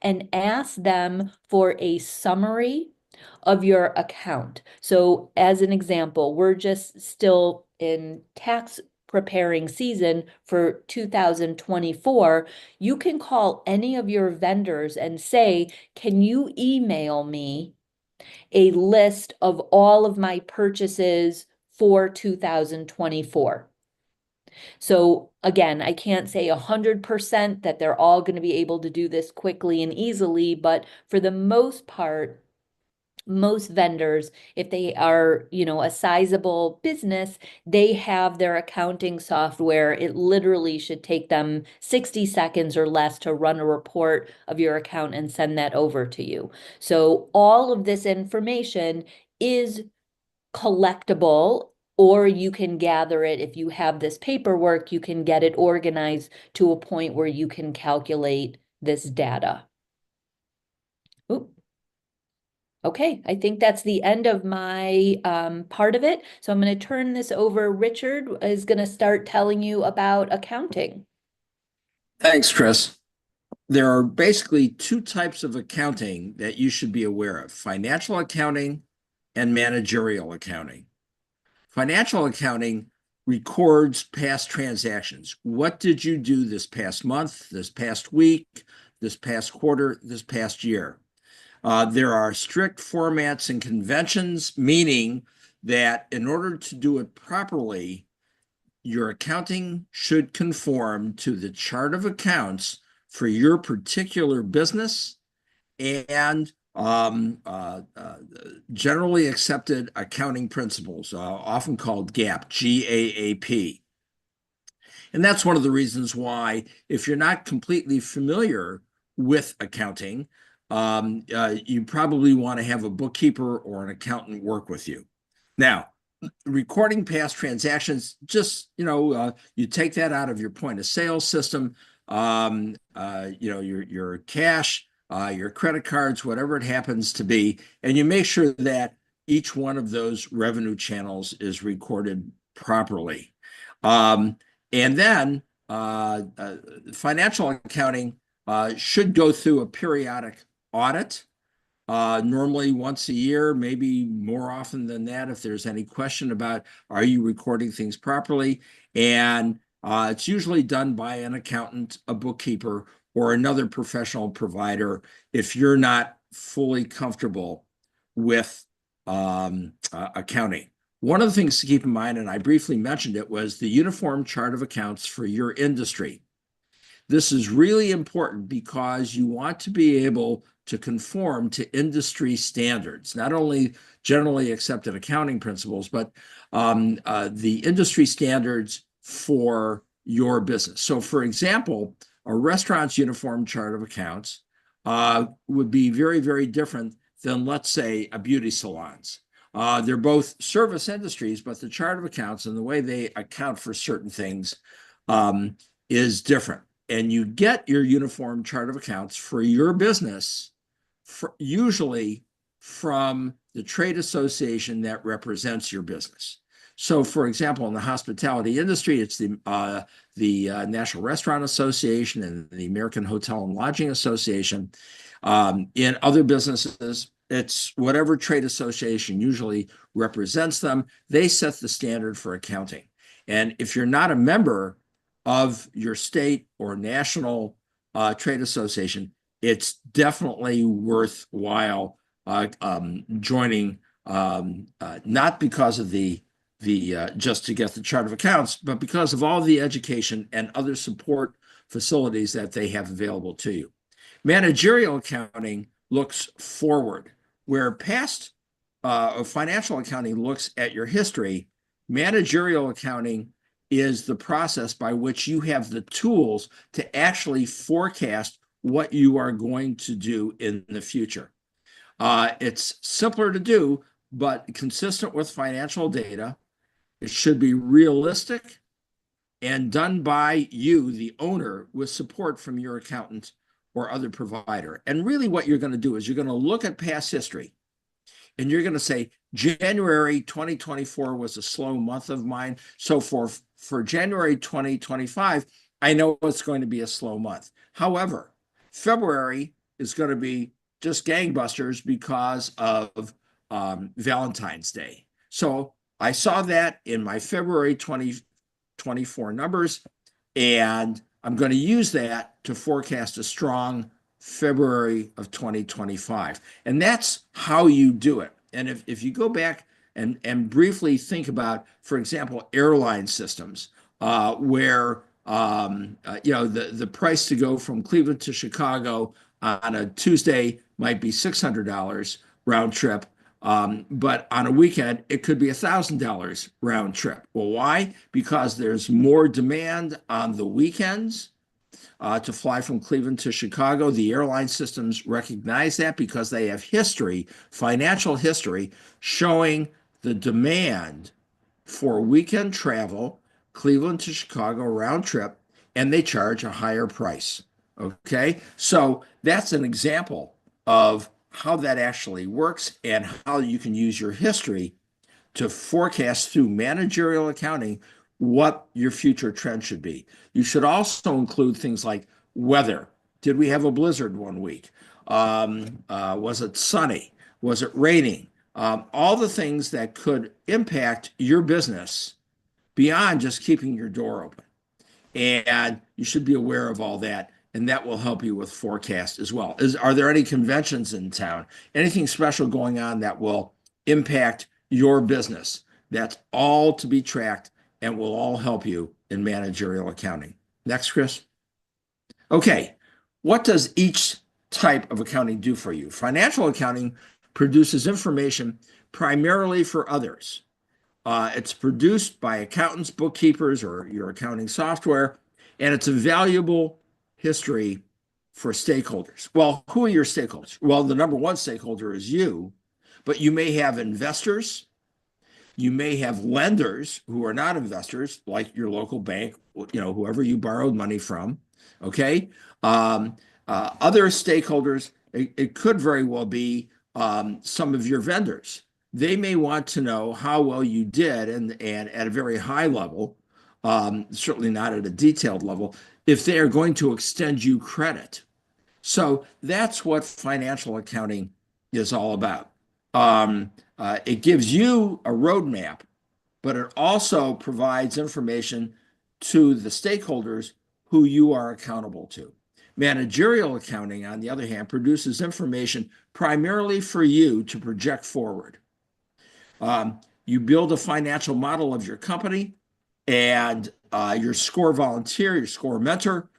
and ask them for a summary of your account. So as an example, we're just still in tax preparing season for 2024. You can call any of your vendors and say, can you email me a list of all of my purchases for 2024? So again, I can't say 100% that they're all going to be able to do this quickly and easily, but for the most part, most vendors, if they are, a sizable business, they have their accounting software. It literally should take them 60 seconds or less to run a report of your account and send that over to you. So all of this information is collectible, or you can gather it. If you have this paperwork, you can get it organized to a point where you can calculate this data. Oop. Okay, I think that's the end of my part of it. So I'm going to turn this over. Richard is going to start telling you about accounting. Thanks, Chris. There are basically two types of accounting that you should be aware of: financial accounting and managerial accounting. Financial accounting records past transactions. What did you do this past month, this past week, this past quarter, this past year? There are strict formats and conventions, meaning that in order to do it properly, your accounting should conform to the chart of accounts for your particular business and generally accepted accounting principles, often called GAAP, GAAP. And that's one of the reasons why, if you're not completely familiar with accounting, you probably want to have a bookkeeper or an accountant work with you. Now, recording past transactions, just, you take that out of your point of sale system, your cash, your credit cards, whatever it happens to be, and you make sure that each one of those revenue channels is recorded properly. And then financial accounting should go through a periodic audit, normally once a year, maybe more often than that if there's any question about, are you recording things properly? And it's usually done by an accountant, a bookkeeper, or another professional provider if you're not fully comfortable with accounting. One of the things to keep in mind, and I briefly mentioned it, was the uniform chart of accounts for your industry. This is really important because you want to be able to conform to industry standards, not only generally accepted accounting principles, but the industry standards for your business. So, for example, a restaurant's uniform chart of accounts would be very, very different than, let's say, a beauty salons. They're both service industries, but the chart of accounts and the way they account for certain things is different. And you get your uniform chart of accounts for your business usually from the trade association that represents your business. So, for example, in the hospitality industry, it's the National Restaurant Association and the American Hotel and Lodging Association. In other businesses, it's whatever trade association usually represents them. They set the standard for accounting. And if you're not a member of your state or national trade association, it's definitely worthwhile joining, not because of the just to get the chart of accounts, but because of all the education and other support facilities that they have available to you. Managerial accounting looks forward, where past financial accounting looks at your history. Managerial accounting is the process by which you have the tools to actually forecast what you are going to do in the future. It's simpler to do, but consistent with financial data. It should be realistic and done by you, the owner, with support from your accountant or other provider. And really what you're going to do is you're going to look at past history and you're going to say, January 2024 was a slow month of mine. So for January 2025, I know it's going to be a slow month. However, February is going to be just gangbusters because of Valentine's Day. So I saw that in my February 2024 numbers, and I'm going to use that to forecast a strong February of 2025. And that's how you do it. And if you go back and briefly think about, for example, airline systems, where the price to go from Cleveland to Chicago on a Tuesday might be $600 round trip. But on a weekend, it could be $1,000 round trip. Well, why? Because there's more demand on the weekends to fly from Cleveland to Chicago. The airline systems recognize that because they have history, financial history, showing the demand for weekend travel, Cleveland to Chicago round trip, and they charge a higher price. Okay, so that's an example of how that actually works and how you can use your history to forecast through managerial accounting what your future trend should be. You should also include things like weather. Did we have a blizzard one week? Was it sunny? Was it raining? All the things that could impact your business beyond just keeping your door open. And you should be aware of all that, and that will help you with forecast as well. Are there any conventions in town? Anything special going on that will impact your business? That's all to be tracked and will all help you in managerial accounting. Next, Chris. Okay, what does each type of accounting do for you? Financial accounting produces information primarily for others. It's produced by accountants, bookkeepers, or your accounting software, and it's a valuable history for stakeholders. Well, who are your stakeholders? Well, the number one stakeholder is you, but you may have investors. You may have lenders who are not investors, like your local bank, whoever you borrowed money from. Okay. Other stakeholders, it could very well be some of your vendors. They may want to know how well you did and at a very high level, certainly not at a detailed level, if they are going to extend you credit. So that's what financial accounting is all about. It gives you a roadmap, but it also provides information to the stakeholders who you are accountable to. Managerial accounting, on the other hand, produces information primarily for you to project forward. You build a financial model of your company, and your SCORE volunteer, your SCORE mentor,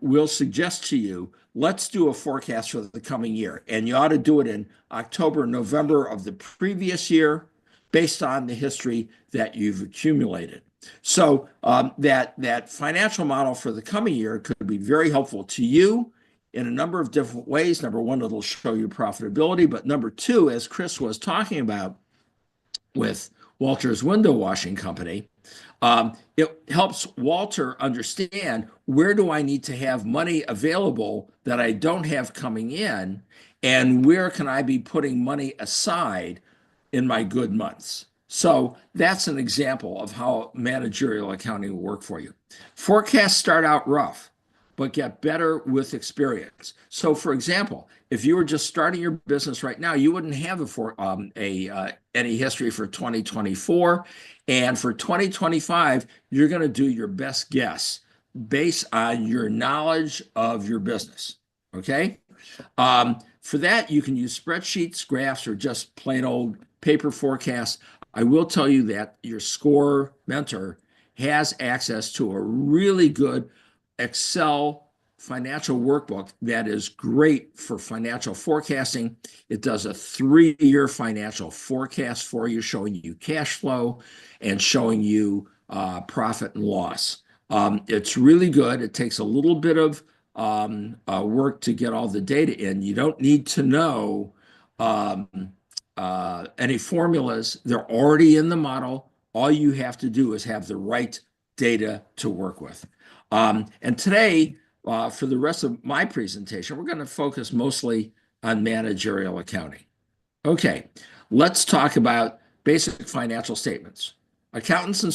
will suggest to you, let's do a forecast for the coming year. And you ought to do it in October, November of the previous year, based on the history that you've accumulated. So that financial model for the coming year could be very helpful to you in a number of different ways. Number one, it'll show you profitability. But number two, as Chris was talking about with Walter's Window Washing Company, it helps Walter understand, where do I need to have money available that I don't have coming in, and where can I be putting money aside in my good months. So that's an example of how managerial accounting will work for you. Forecasts start out rough, but get better with experience. So, for example, if you were just starting your business right now, you wouldn't have any history for 2024. And for 2025, you're going to do your best guess based on your knowledge of your business. Okay. For that, you can use spreadsheets, graphs, or just plain old paper forecasts. I will tell you that your SCORE mentor has access to a really good Excel financial workbook that is great for financial forecasting. It does a 3-year financial forecast for you, showing you cash flow and showing you profit and loss. It's really good. It takes a little bit of work to get all the data in. You don't need to know any formulas. They're already in the model. All you have to do is have the right data to work with. And today, for the rest of my presentation, we're going to focus mostly on managerial accounting. Okay, let's talk about basic financial statements. Accountants and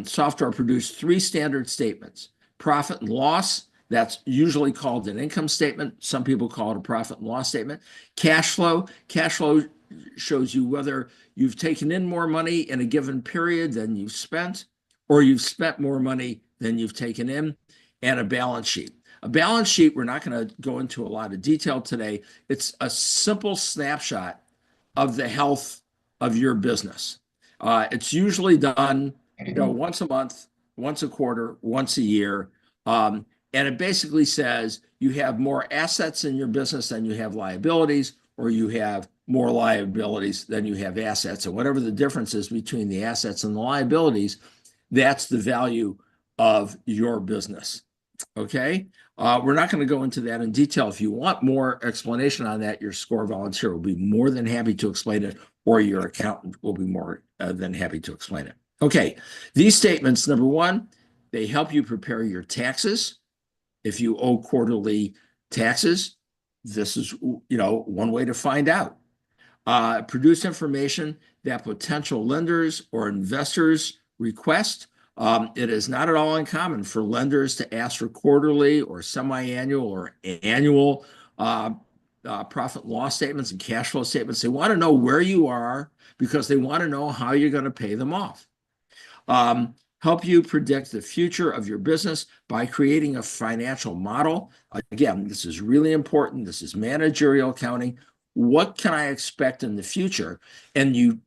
software produce 3 standard statements: profit and loss. That's usually called an income statement. Some people call it a profit and loss statement. Cash flow. Cash flow shows you whether you've taken in more money in a given period than you've spent, or you've spent more money than you've taken in. And a balance sheet. A balance sheet, we're not going to go into a lot of detail today. It's a simple snapshot of the health of your business. It's usually done, once a month, once a quarter, once a year. And it basically says you have more assets in your business than you have liabilities, or you have more liabilities than you have assets. And whatever the difference is between the assets and the liabilities, that's the value of your business. Okay. We're not going to go into that in detail. If you want more explanation on that, your SCORE volunteer will be more than happy to explain it, or your accountant will be more than happy to explain it. Okay. These statements, number one, they help you prepare your taxes. If you owe quarterly taxes, this is, one way to find out. Produce information that potential lenders or investors request. It is not at all uncommon for lenders to ask for quarterly or semi-annual or annual profit and loss statements and cash flow statements. They want to know where you are because they want to know how you're going to pay them off. Help you predict the future of your business by creating a financial model. Again, this is really important. This is managerial accounting. What can I expect in the future? And you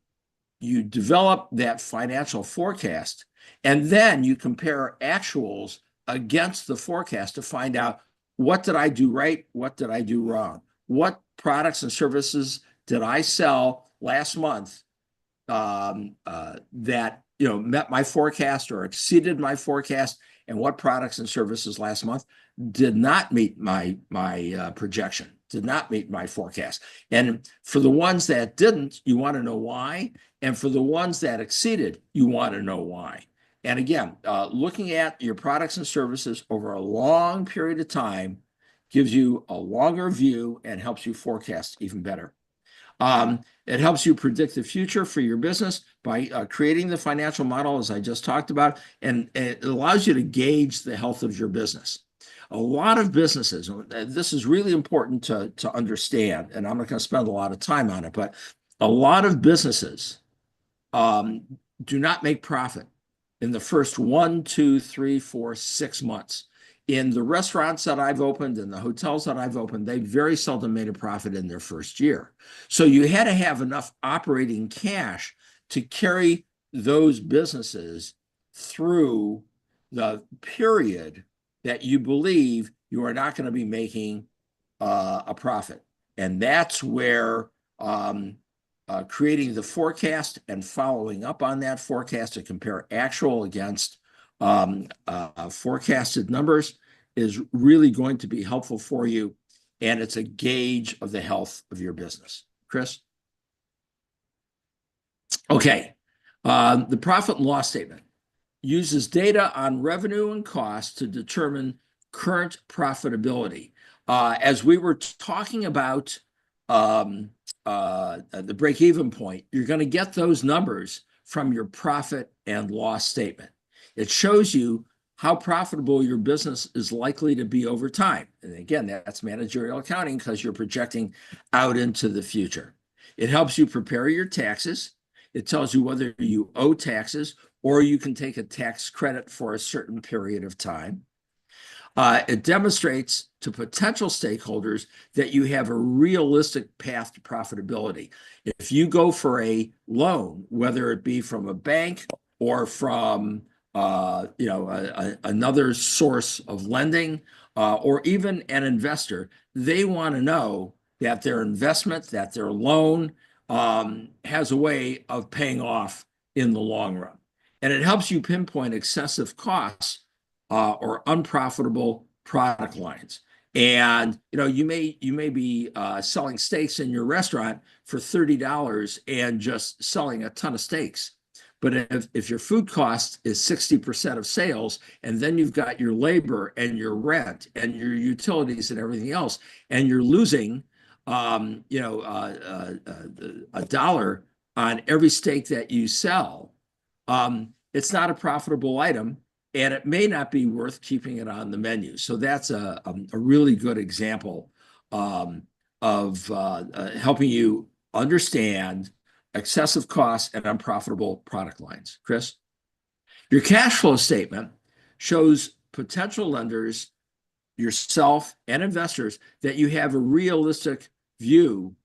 develop that financial forecast, and then you compare actuals against the forecast to find out, what did I do right? What did I do wrong? What products and services did I sell last month that met my forecast or exceeded my forecast, and what products and services last month did not meet my projection, did not meet my forecast. And for the ones that didn't, you want to know why. And for the ones that exceeded, you want to know why. And again, looking at your products and services over a long period of time gives you a longer view and helps you forecast even better. It helps you predict the future for your business by creating the financial model, as I just talked about, and it allows you to gauge the health of your business. A lot of businesses, this is really important to understand, and I'm not going to spend a lot of time on it, but a lot of businesses do not make profit in the first 1, 2, 3, 4, 6 months. In the restaurants that I've opened and the hotels that I've opened, they very seldom made a profit in their first year. So you had to have enough operating cash to carry those businesses through the period that you believe you are not going to be making a profit. And that's where creating the forecast and following up on that forecast to compare actual against forecasted numbers is really going to be helpful for you, and it's a gauge of the health of your business. Chris? Okay. The profit and loss statement uses data on revenue and cost to determine current profitability. As we were talking about the break-even point, you're going to get those numbers from your profit and loss statement. It shows you how profitable your business is likely to be over time. And again, that's managerial accounting because you're projecting out into the future. It helps you prepare your taxes. It tells you whether you owe taxes or you can take a tax credit for a certain period of time. It demonstrates to potential stakeholders that you have a realistic path to profitability. If you go for a loan, whether it be from a bank or from another source of lending, or even an investor, they want to know that their investment, that their loan has a way of paying off in the long run. And it helps you pinpoint excessive costs or unprofitable product lines. And you may be selling steaks in your restaurant for $30 and just selling a ton of steaks. But if your food cost is 60% of sales, and then you've got your labor and your rent and your utilities and everything else, and you're losing a dollar on every steak that you sell, it's not a profitable item, and it may not be worth keeping it on the menu. So that's a really good example of helping you understand excessive costs and unprofitable product lines. Chris? Your cash flow statement shows potential lenders, yourself, and investors that you have a realistic view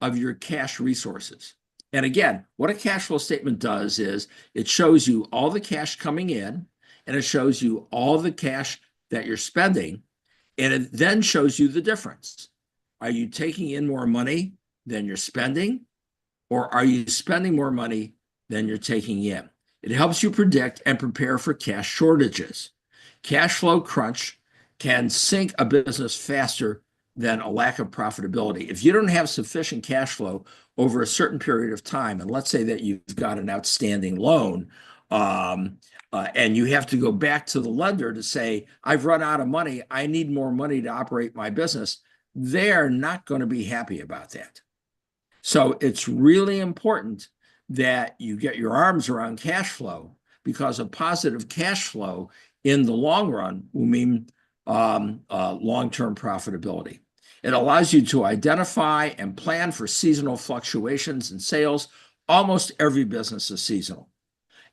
of your cash resources. And again, what a cash flow statement does is it shows you all the cash coming in, and it shows you all the cash that you're spending, and it then shows you the difference. Are you taking in more money than you're spending, or are you spending more money than you're taking in? It helps you predict and prepare for cash shortages. Cash flow crunch can sink a business faster than a lack of profitability. If you don't have sufficient cash flow over a certain period of time, and let's say that you've got an outstanding loan, and you have to go back to the lender to say, I've run out of money, I need more money to operate my business, they're not going to be happy about that. So it's really important that you get your arms around cash flow, because a positive cash flow in the long run will mean long-term profitability. It allows you to identify and plan for seasonal fluctuations in sales. Almost every business is seasonal.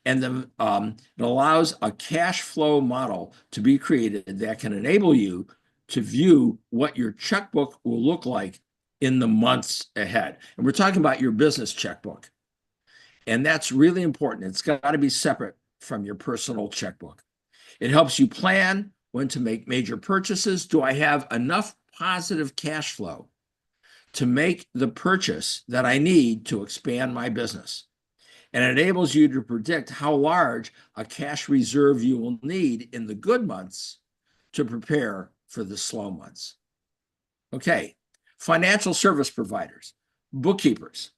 And then it allows a cash flow model to be created that can enable you to view what your checkbook will look like in the months ahead. And we're talking about your business checkbook. And that's really important. It's got to be separate from your personal checkbook. It helps you plan when to make major purchases. Do I have enough positive cash flow to make the purchase that I need to expand my business? And it enables you to predict how large a cash reserve you will need in the good months to prepare for the slow months. Okay, financial service providers, bookkeepers.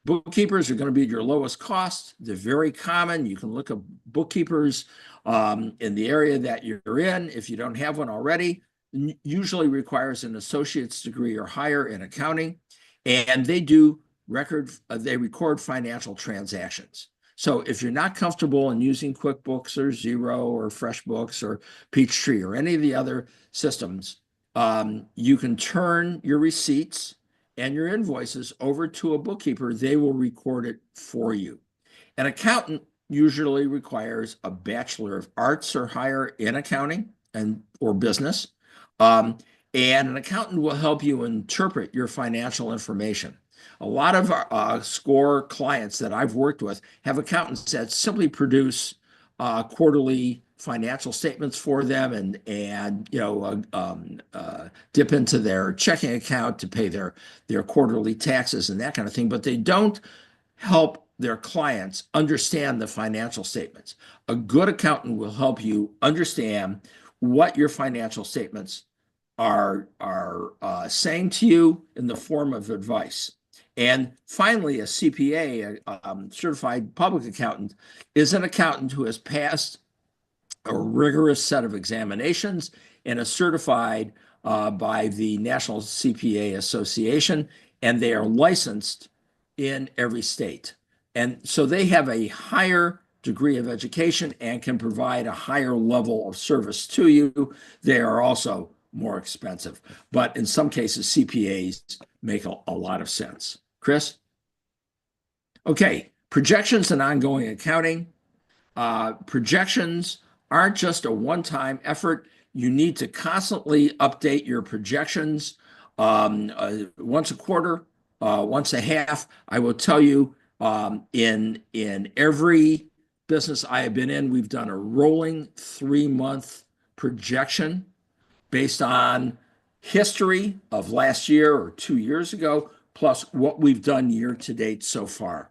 Bookkeepers are going to be your lowest cost. They're very common. You can look at bookkeepers in the area that you're in. If you don't have one already, usually requires an associate's degree or higher in accounting, and they record financial transactions. So if you're not comfortable in using QuickBooks or Xero or FreshBooks or Peachtree or any of the other systems, you can turn your receipts and your invoices over to a bookkeeper. They will record it for you. An accountant usually requires a Bachelor of Arts or higher in accounting or business. And an accountant will help you interpret your financial information. A lot of SCORE clients that I've worked with have accountants that simply produce quarterly financial statements for them and dip into their checking account to pay their quarterly taxes and that kind of thing, but they don't help their clients understand the financial statements. A good accountant will help you understand what your financial statements are saying to you in the form of advice. And finally, a CPA, a certified public accountant, is an accountant who has passed a rigorous set of examinations and is certified by the National CPA Association, and they are licensed in every state. And so they have a higher degree of education and can provide a higher level of service to you. They are also more expensive, but in some cases, CPAs make a lot of sense. Chris? Okay, projections and ongoing accounting. Projections aren't just a one-time effort. You need to constantly update your projections once a quarter, once a half. I will tell you, in every business I have been in, we've done a rolling 3-month projection based on history of last year or 2 years ago, plus what we've done year to date so far.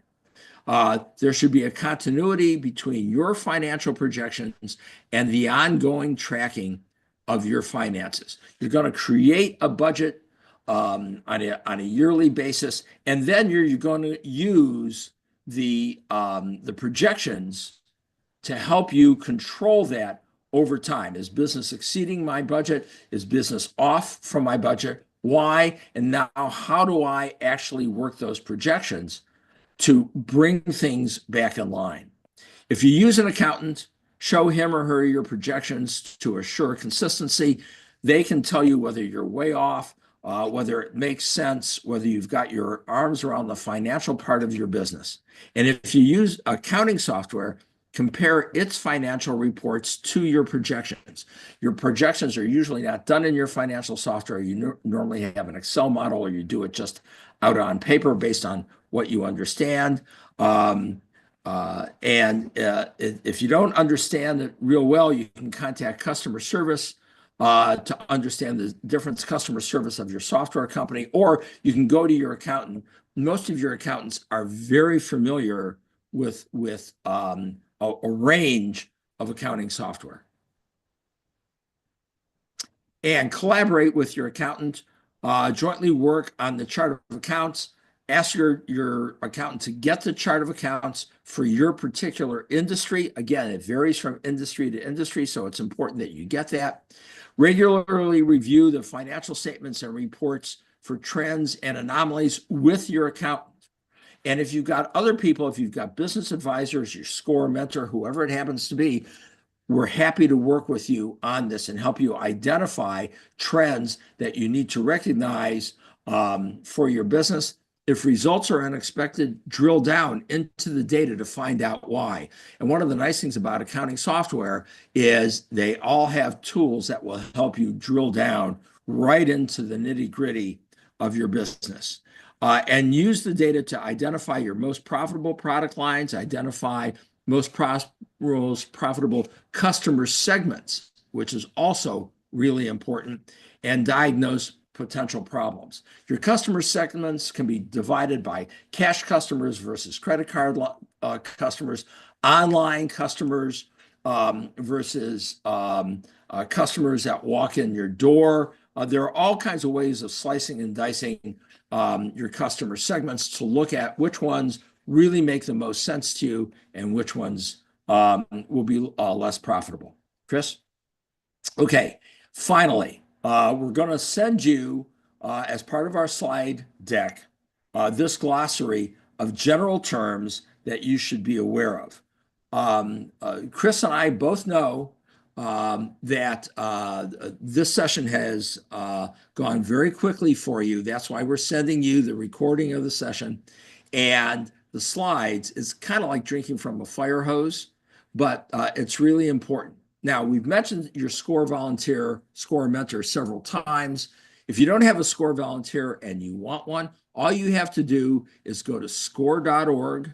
There should be a continuity between your financial projections and the ongoing tracking of your finances. You're going to create a budget on a yearly basis, and then you're going to use the projections to help you control that over time. Is business exceeding my budget? Is business off from my budget? Why? And now, how do I actually work those projections to bring things back in line? If you use an accountant, show him or her your projections to assure consistency. They can tell you whether you're way off, whether it makes sense, whether you've got your arms around the financial part of your business. And if you use accounting software, compare its financial reports to your projections. Your projections are usually not done in your financial software. You normally have an Excel model, or you do it just out on paper based on what you understand. If you don't understand it real well, you can contact customer service to understand the different customer service of your software company, or you can go to your accountant. Most of your accountants are very familiar with a range of accounting software. And collaborate with your accountant, jointly work on the chart of accounts. Ask your accountant to get the chart of accounts for your particular industry. Again, it varies from industry to industry, so it's important that you get that. Regularly review the financial statements and reports for trends and anomalies with your accountant. And if you've got other people, if you've got business advisors, your SCORE mentor, whoever it happens to be, we're happy to work with you on this and help you identify trends that you need to recognize for your business. If results are unexpected, drill down into the data to find out why. And one of the nice things about accounting software is they all have tools that will help you drill down right into the nitty-gritty of your business. And use the data to identify your most profitable product lines, identify most profitable customer segments, which is also really important, and diagnose potential problems. Your customer segments can be divided by cash customers versus credit card customers, online customers versus customers that walk in your door. There are all kinds of ways of slicing and dicing your customer segments to look at which ones really make the most sense to you and which ones will be less profitable. Chris? Okay, finally, we're going to send you, as part of our slide deck, this glossary of general terms that you should be aware of. Chris and I both know that this session has gone very quickly for you. That's why we're sending you the recording of the session. And the slides is kind of like drinking from a fire hose, but it's really important. Now, we've mentioned your SCORE volunteer, SCORE mentor several times. If you don't have a SCORE volunteer and you want one, all you have to do is go to score.org,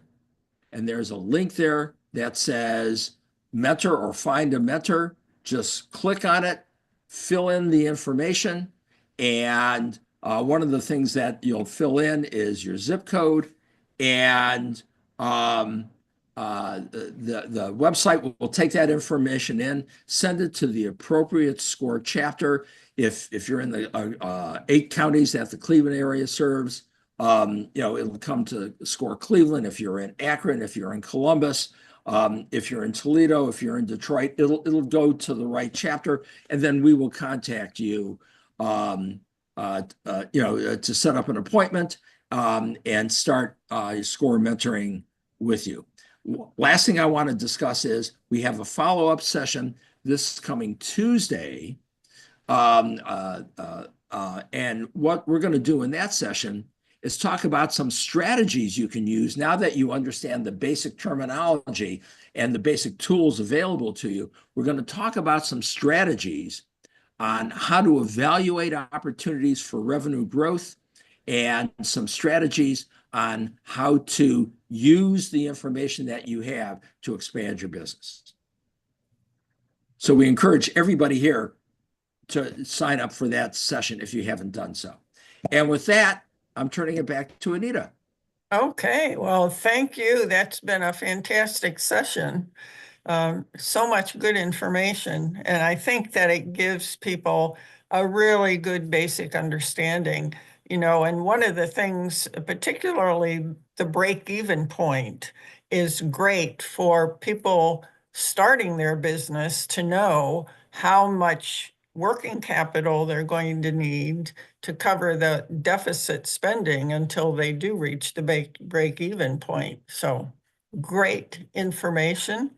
and there's a link there that says mentor or find a mentor. Just click on it, fill in the information, and one of the things that you'll fill in is your zip code and the website will take that information in, send it to the appropriate SCORE chapter. If you're in the 8 counties that the Cleveland area serves, it'll come to SCORE Cleveland. If you're in Akron, if you're in Columbus, if you're in Toledo, if you're in Detroit, it'll go to the right chapter, and then we will contact you, to set up an appointment and start SCORE mentoring with you. Last thing I want to discuss is we have a follow-up session this coming Tuesday. And what we're going to do in that session is talk about some strategies you can use now that you understand the basic terminology and the basic tools available to you. We're going to talk about some strategies on how to evaluate opportunities for revenue growth and some strategies on how to use the information that you have to expand your business. So we encourage everybody here to sign up for that session if you haven't done so. And with that, I'm turning it back to Anita. Okay, well, thank you. That's been a fantastic session. So much good information, and I think that it gives people a really good basic understanding, and one of the things, particularly the break-even point, is great for people starting their business to know how much working capital they're going to need to cover the deficit spending until they do reach the break-even point. So great information.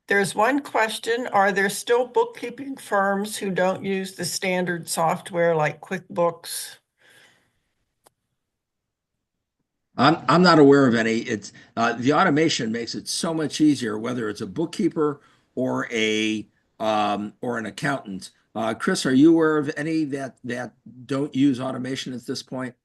There's one question: are there still bookkeeping firms who don't use the standard software like QuickBooks? I'm not aware of any. It's the automation makes it so much easier, whether it's a bookkeeper or an accountant. Chris, are you aware of any that don't use automation at this point?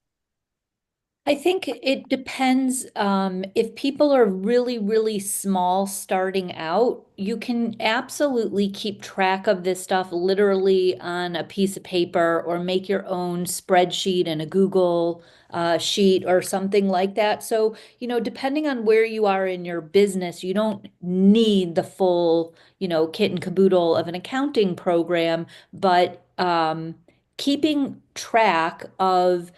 I think it depends. If people are really, really small starting out, you can absolutely keep track of this stuff literally on a piece of paper or make your own spreadsheet in a Google sheet or something like that. So, depending on where you are in your business, you don't need the full, kit and caboodle of an accounting program, but keeping track of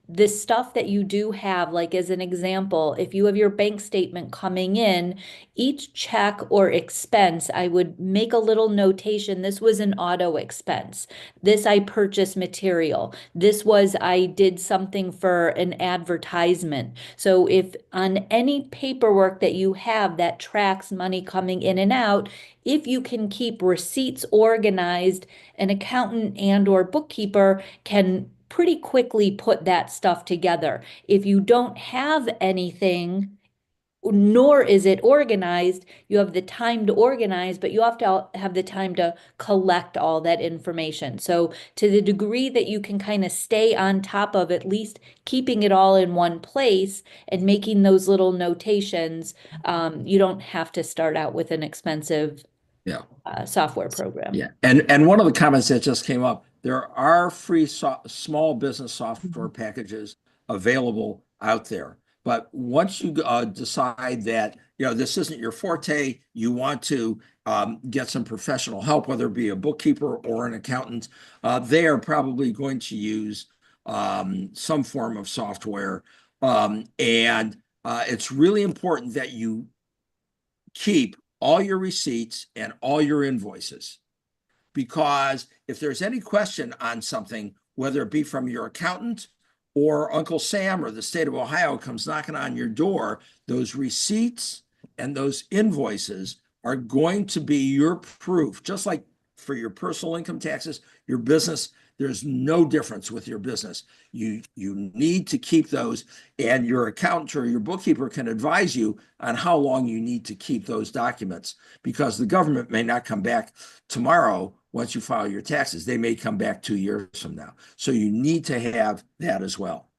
the stuff that you do have, like as an example, if you have your bank statement coming in, each check or expense, I would make a little notation. This was an auto expense. This I purchased material. This was I did something for an advertisement. So if on any paperwork that you have that tracks money coming in and out, if you can keep receipts organized, an accountant and or bookkeeper can pretty quickly put that stuff together. If you don't have anything, nor is it organized, you have the time to organize, but you have to have the time to collect all that information. So to the degree that you can kind of stay on top of at least keeping it all in one place and making those little notations, you don't have to start out with an expensive Yeah. software program. Yeah. And one of the comments that just came up, there are free small business software packages available out there. But once you decide that, this isn't your forte, you want to get some professional help, whether it be a bookkeeper or an accountant, they are probably going to use some form of software. And it's really important that you keep all your receipts and all your invoices, because if there's any question on something, whether it be from your accountant or Uncle Sam or the state of Ohio comes knocking on your door, those receipts and those invoices are going to be your proof. Just like for your personal income taxes, your business, there's no difference with your business. You need to keep those, and your accountant or your bookkeeper can advise you on how long you need to keep those documents, because the government may not come back tomorrow once you file your taxes. They may come back 2 years from now. So you need to have that as well.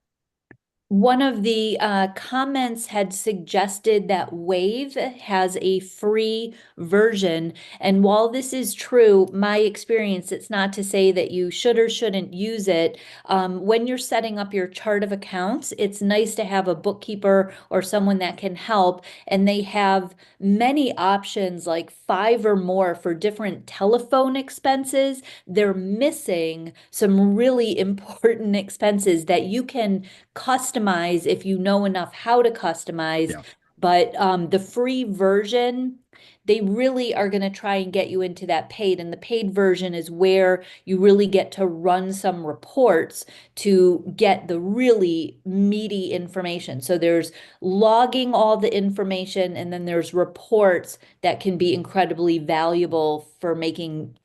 One of the comments had suggested that Wave has a free version. And while this is true, my experience, it's not to say that you should or shouldn't use it. When you're setting up your chart of accounts, it's nice to have a bookkeeper or someone that can help. And they have many options, like 5 or more for different telephone expenses. They're missing some really important expenses that you can customize if you know enough how to customize. Yeah. But the free version, they really are going to try and get you into that paid. And the paid version is where you really get to run some reports to get the really meaty information. So there's logging all the information, and then there's reports that can be incredibly valuable for making,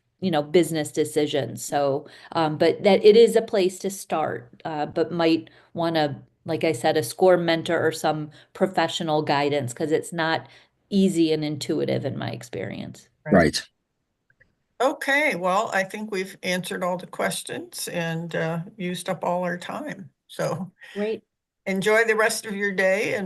business decisions. So, but that it is a place to start, but might want to, like I said, a score mentor or some professional guidance, because it's not easy and intuitive in my experience. Right. Okay, well, I think we've answered all the questions and used up all our time. So Great. enjoy the rest of your day and